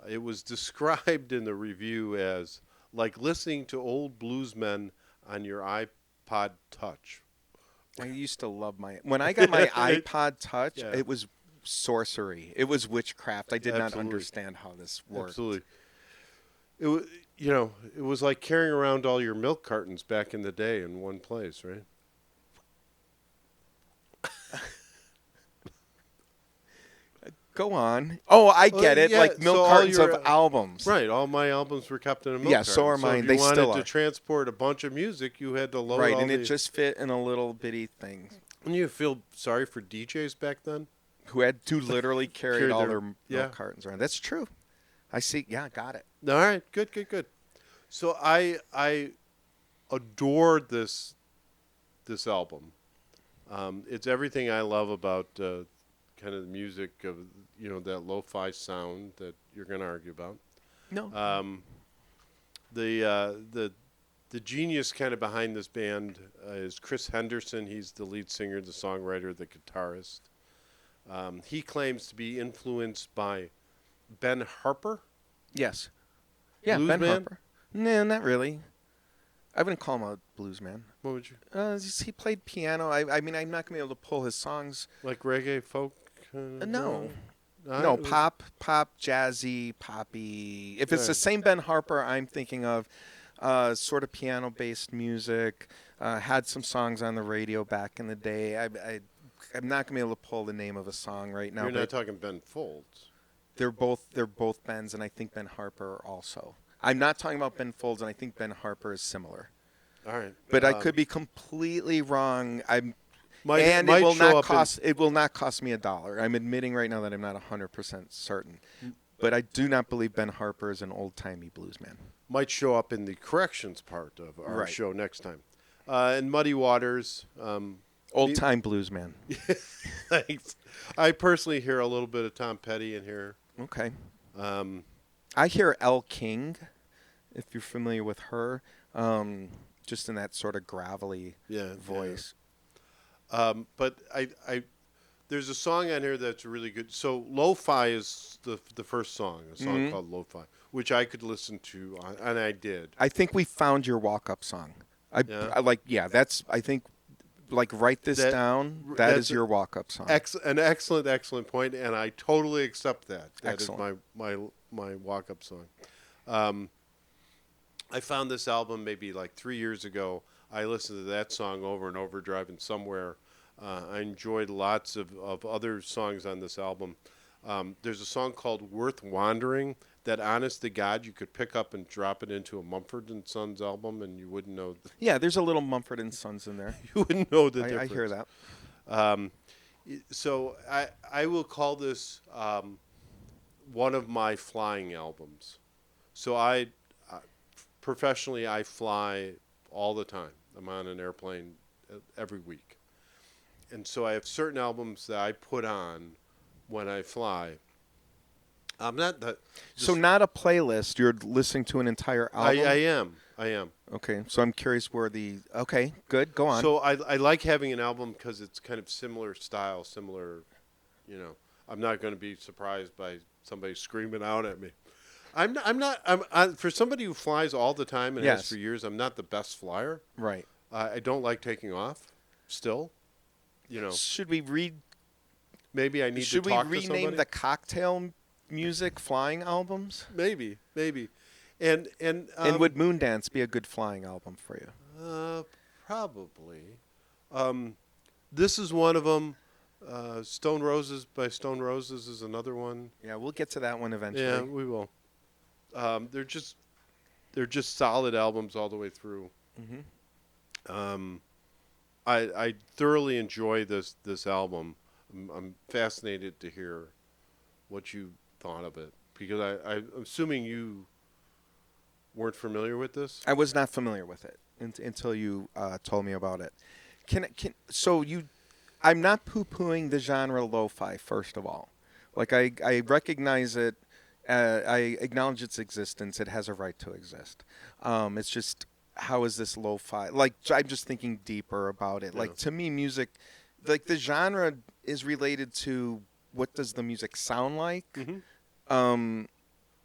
It was described in the review as like listening to old bluesmen on your iPod Touch. I used to love when I got my iPod Touch, Yeah. It was sorcery. It was witchcraft. I did not Absolutely. understand how this worked. Absolutely. It was, it was like carrying around all your milk cartons back in the day in one place, right? Go on. Oh, I get it. Yeah, like milk so all cartons your, of albums. Right. All my albums were kept in a milk Yeah, carton. so are So mine. if They you wanted still to are. transport a bunch of music, you had to load Right, all and it these. just fit in a little bitty thing. And you feel sorry for DJs back then? Who had to literally carry Carry all their- their milk yeah. cartons around. That's true. I see. Yeah, got it. All right, good. So I adored this album. It's everything I love about kind of the music of that lo-fi sound that you're going to argue about. No. The genius kind of behind this band is Chris Henderson. He's the lead singer, the songwriter, the guitarist. He claims to be influenced by Ben Harper. Yes. Yeah, Blues Ben man? Harper. No, not really. I wouldn't call him a blues man. What would you He played piano. I mean, I'm not going to be able to pull his songs. like? Reggae, folk? No. No, No, it was- pop, jazzy, poppy. If it's the Right. same Ben Harper, I'm thinking of sort of piano-based music. Had some songs on the radio back in the day. I'm not going to be able to pull the name of a song right now. You're not But talking Ben Folds. they're both Bens, and I think Ben Harper also. I'm not talking about Ben Folds, and I think Ben Harper is similar. All right, But I could be completely wrong. Might it will show not up cost. It will not cost me $1. I'm admitting right now that I'm not 100% certain. But I do not believe Ben Harper is an old-timey blues man. might show up in the corrections part of our Right. show next time. And Muddy Waters. Old-time blues man. Thanks. I personally hear a little bit of Tom Petty in here. Okay. Um, I hear Elle King, if you're familiar with her, just in that sort of gravelly voice. But there's a song on here that's really good. So Lo-Fi is the first song, a song called Lo-Fi, which I could listen to, and I did. I think we found your walk-up song. I think, write this down. That that's is your walk-up song. An excellent point, and I totally accept that. That is Excellent. my walk-up song. I found this album maybe like 3 years ago. I listened to that song over and over driving somewhere. I enjoyed lots of other songs on this album. There's a song called Worth Wandering that, honest to God, you could pick up and drop it into a Mumford & Sons album and you wouldn't know. Yeah, there's a little Mumford & Sons in there. You wouldn't know the I difference. hear that. So I will call this one of my flying albums. So professionally, I fly all the time. I'm on an airplane every week. And so I have certain albums that I put on when I fly. I'm not that. So not a playlist. You're listening to an entire album? I am. Okay, so I'm curious where okay, good, go on. So I like having an album because it's kind of similar style, I'm not going to be surprised by somebody screaming out at me. I'm for somebody who flies all the time and has for years, I'm not the best flyer. Right. I don't like taking off still. Should we Maybe I need to talk to somebody. Should we rename the cocktail music flying albums? Maybe. And would Moondance be a good flying album for you? Probably. This is one of them. Stone Roses by Stone Roses is another one. Yeah, we'll get to that one eventually. Yeah, we will. They're just solid albums all the way through. Mm-hmm. I thoroughly enjoy this album. I'm fascinated to hear what you thought of it because I'm assuming you weren't familiar with this. I was not familiar with it until you told me about it. I'm not poo-pooing the genre lo-fi. First of all, I recognize it. I acknowledge its existence. It has a right to exist. It's just, how is this lo-fi? I'm just thinking deeper about it. Yeah. To me, music, the genre is related to what does the music sound like. Mm-hmm.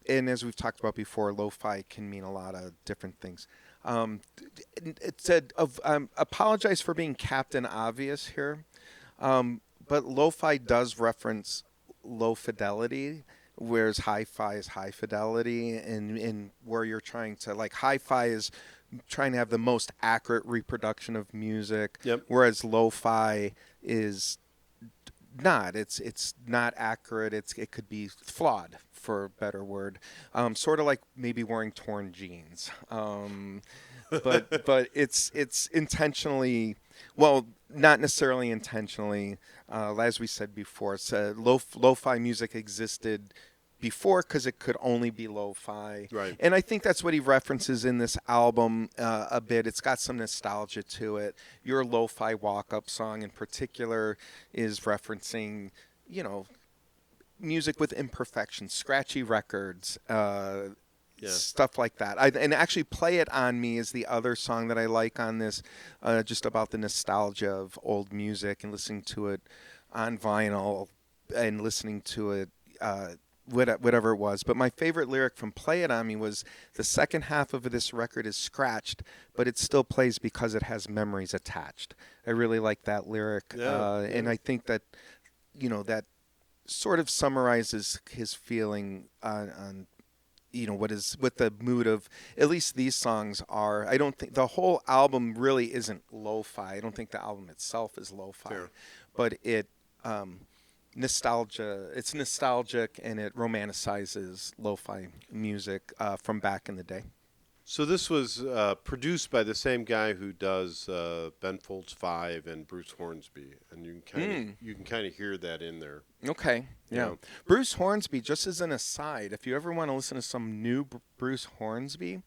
And as we've talked about before, lo-fi can mean a lot of different things. It said, apologize for being Captain Obvious here, but lo-fi does reference low fidelity, whereas hi-fi is high fidelity, and where you're trying to, hi-fi is trying to have the most accurate reproduction of music, whereas lo-fi is not. It's not accurate. It could be flawed, for a better word. Sort of like maybe wearing torn jeans. But it's intentionally, well, not necessarily intentionally. As we said before, lo-fi music existed before because it could only be lo-fi. Right. And I think that's what he references in this album a bit. It's got some nostalgia to it. Your lo-fi walk-up song in particular is referencing, music with imperfections, scratchy records, stuff like that. And actually, Play It On Me is the other song that I like on this, just about the nostalgia of old music and listening to it on vinyl and listening to it, whatever it was. But my favorite lyric from Play It On Me was the second half of this record is scratched, but it still plays because it has memories attached. I really like that lyric. And I think that, that sort of summarizes his feeling on what the mood of at least these songs are. I don't think the whole album really isn't lo-fi. I don't think the album itself is lo-fi. Fair. But it it's nostalgic and it romanticizes lo-fi music from back in the day. So this was produced by the same guy who does Ben Folds 5 and Bruce Hornsby, and you can kind of hear that in there. Okay, yeah. know. Bruce Hornsby, just as an aside, if you ever want to listen to some new Bruce Hornsby,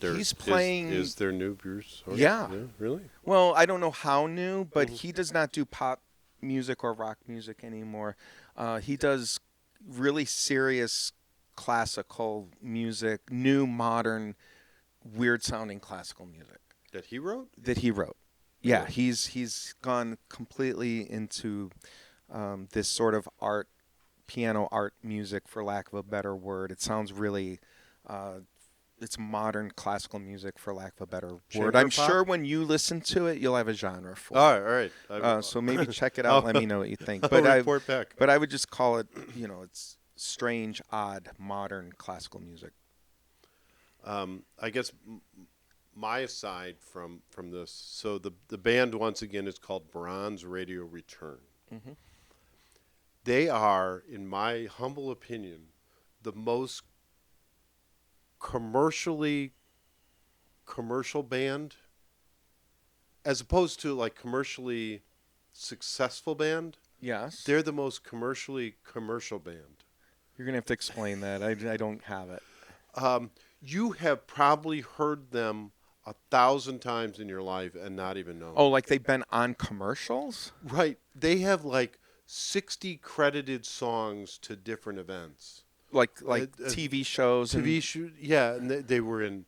he's playing. Is there new Bruce Hornsby? Yeah. Really? Well, I don't know how new, but he does not do pop music or rock music anymore. He does really serious classical music, new, modern, weird-sounding classical music. That he wrote? Yeah, Really? he's gone completely into this sort of piano art music, for lack of a better word. It sounds really, it's modern classical music, for lack of a better word. I'm pop? sure when you listen to it, you'll have a genre for it. All right. So maybe check it out. Let me know what you think. I'll But report back. But I would just call it, it's strange, odd, modern classical music. I guess my aside from this, so the band once again is called Bronze Radio Return. Mm-hmm. They are, in my humble opinion, the most commercial band, as opposed to like commercially successful band. Yes. They're the most commercial band. You're going to have to explain that. I don't have it. You have probably heard them 1,000 times in your life and not even know. Oh, like they've been on commercials? Right. They have like 60 credited songs to different events. Like TV shows? And they were in.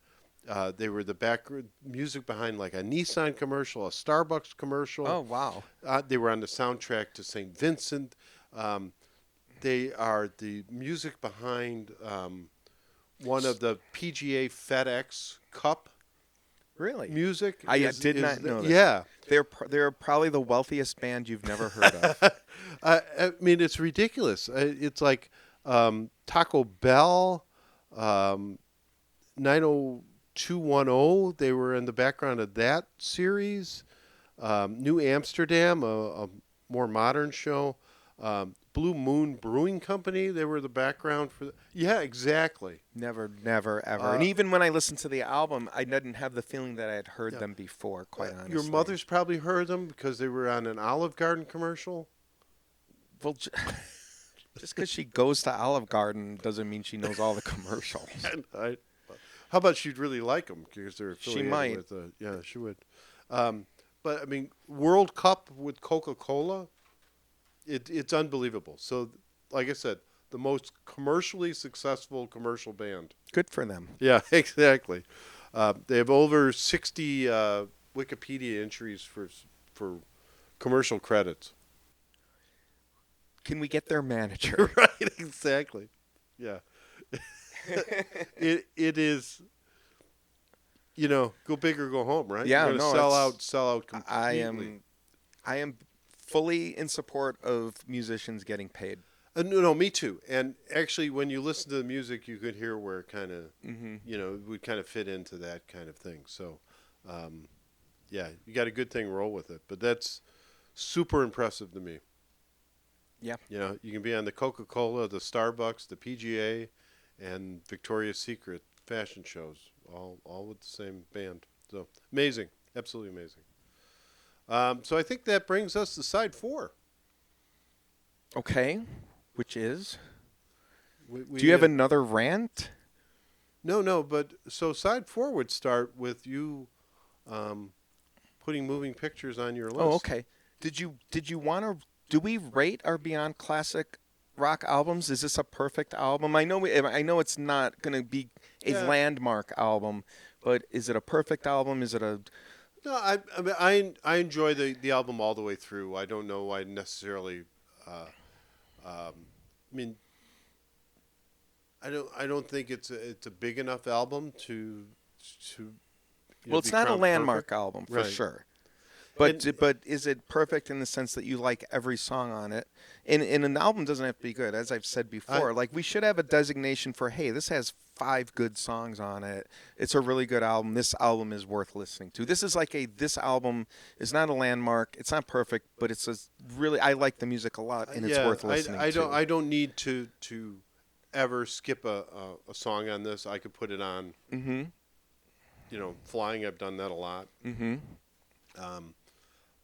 They were the background music behind like a Nissan commercial, a Starbucks commercial. Oh, wow. They were on the soundtrack to St. Vincent. They are the music behind one of the PGA FedEx Cup Really? music. I did not know that. Yeah. They're probably the wealthiest band you've never heard of. I mean, it's ridiculous. It's like Taco Bell, 90210. They were in the background of that series. New Amsterdam, a more modern show. Blue Moon Brewing Company. They were the background for. Yeah, exactly. Never, ever. And even when I listened to the album, I didn't have the feeling that I had heard them before, quite honestly. Your mother's probably heard them because they were on an Olive Garden commercial. Well, just because she goes to Olive Garden doesn't mean she knows all the commercials. How about she'd really like them because they're affiliated She might. with. Yeah, she would. But I mean, World Cup with Coca-Cola. It's unbelievable. So, like I said, the most commercially successful commercial band. Good for them. Yeah, exactly. They have over 60 Wikipedia entries for commercial credits. Can we get their manager? Right, exactly. Yeah. It is, go big or go home, right? Yeah, You're gonna sell out completely. I am fully in support of musicians getting paid. No, me too. And actually, when you listen to the music, you could hear where it kind of, would kind of fit into that kind of thing. So, yeah, you got a good thing, roll with it. But that's super impressive to me. Yeah. You can be on the Coca-Cola, the Starbucks, the PGA, and Victoria's Secret fashion shows, all with the same band. So, amazing. Absolutely amazing. So I think that brings us to side 4. Okay, which is? Do you have another rant? No. But so side 4 would start with you putting moving pictures on your list. Oh, okay. Did you want to? Do we rate our Beyond Classic rock albums? Is this a perfect album? I know it's not going to be a landmark album, but is it a perfect album? Is it a? No, I enjoy the album all the way through. I don't know why necessarily. I mean, I don't think it's a big enough album to. Well, it's not a landmark album for right. sure. But is it perfect in the sense that you like every song on it? And an album doesn't have to be good, as I've said before. Like, we should have a designation for, hey, this has 5 good songs on it. It's a really good album. This album is worth listening to. This album is not a landmark. It's not perfect, but it's I like the music a lot, and it's worth listening to. I don't need to ever skip a song on this. I could put it on. Mm-hmm. Flying. I've done that a lot. Mm-hmm.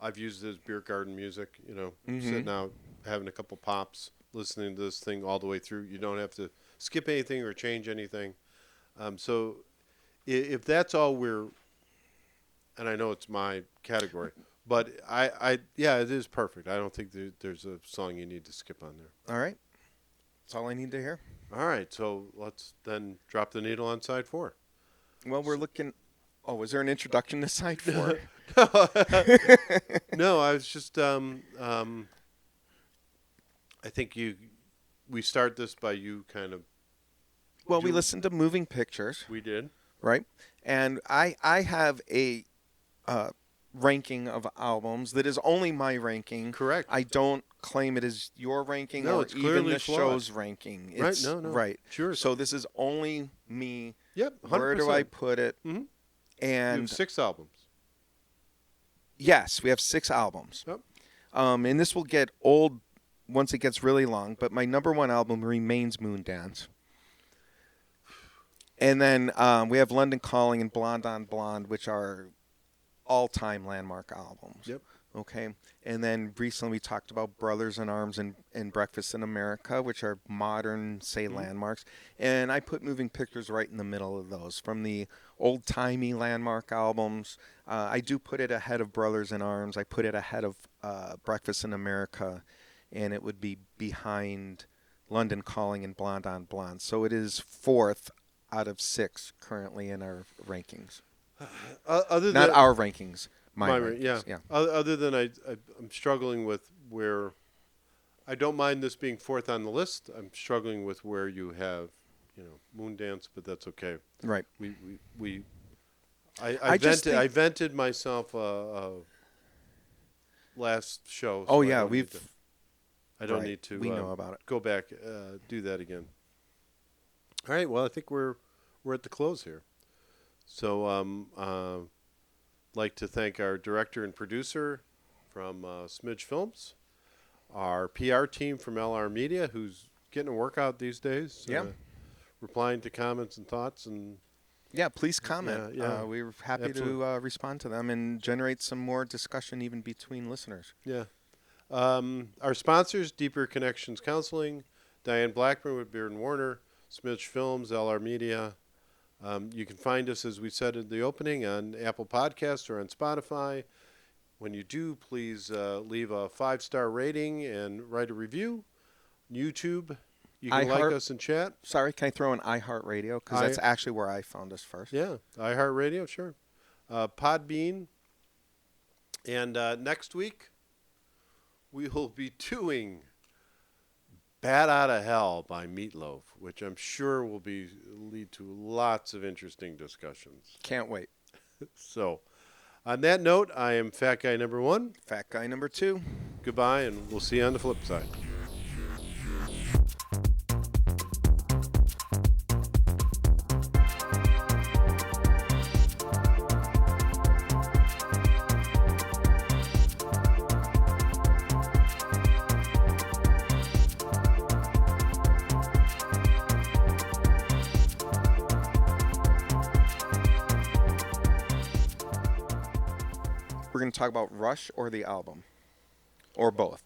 I've used it as beer garden music, sitting out, having a couple pops, listening to this thing all the way through. You don't have to skip anything or change anything. So if that's all and I know it's my category, but it is perfect. I don't think there's a song you need to skip on there. All right. That's all I need to hear. All right. So let's then drop the needle on side 4. Well, we're looking. Oh, was there an introduction to side 4? No, I was just. I think we start this by you kind of. Well, we listened to Moving Pictures. We did. Right, and I have a ranking of albums that is only my ranking. Correct. I don't claim it as your ranking or even the show's ranking. It's, right. No. Right. Sure. So this is only me. Yep. 100%. Where do I put it? Mm-hmm. And you have 6 albums. Yes, we have 6 albums. Yep. And this will get old once it gets really long, but my number 1 album remains Moondance. And then we have London Calling and Blonde on Blonde, which are all-time landmark albums. Yep. Okay. And then recently we talked about Brothers in Arms and Breakfast in America, which are modern, landmarks. And I put Moving Pictures right in the middle of those. From the old-timey landmark albums, I do put it ahead of Brothers in Arms. I put it ahead of Breakfast in America. And it would be behind London Calling and Blonde on Blonde. So it is 4th out of 6 currently in our rankings. Not our rankings. My rankings. Yeah. Other than I'm struggling with where I don't mind this being 4th on the list. I'm struggling with where you have, Moondance, but that's okay. Right. I vented myself last show. So I don't need to. We know about it. Go back, do that again. All right. Well, I think we're at the close here. So like to thank our director and producer from Smidge Films, our PR team from LR Media, who's getting a workout these days. Yeah. Replying to comments and thoughts and. Yeah, please comment. Yeah. We're happy to respond to them and generate some more discussion even between listeners. Yeah. Our sponsors, Deeper Connections Counseling, Diane Blackburn with Beard & Warner, Smidge Films, LR Media. You can find us, as we said in the opening, on Apple Podcasts or on Spotify. When you do, please leave a 5-star rating and write a review. YouTube, you can like us and chat. Sorry, can I throw in iHeartRadio? Because that's actually where I found us first. Yeah, iHeartRadio, sure. Podbean. And next week, we will be doing Bat Out of Hell by Meatloaf, which I'm sure will lead to lots of interesting discussions. Can't wait. So, on that note, I am Fat Guy number 1. Fat Guy number 2. Goodbye, and we'll see you on the flip side. We're going to talk about Rush or the album, or both.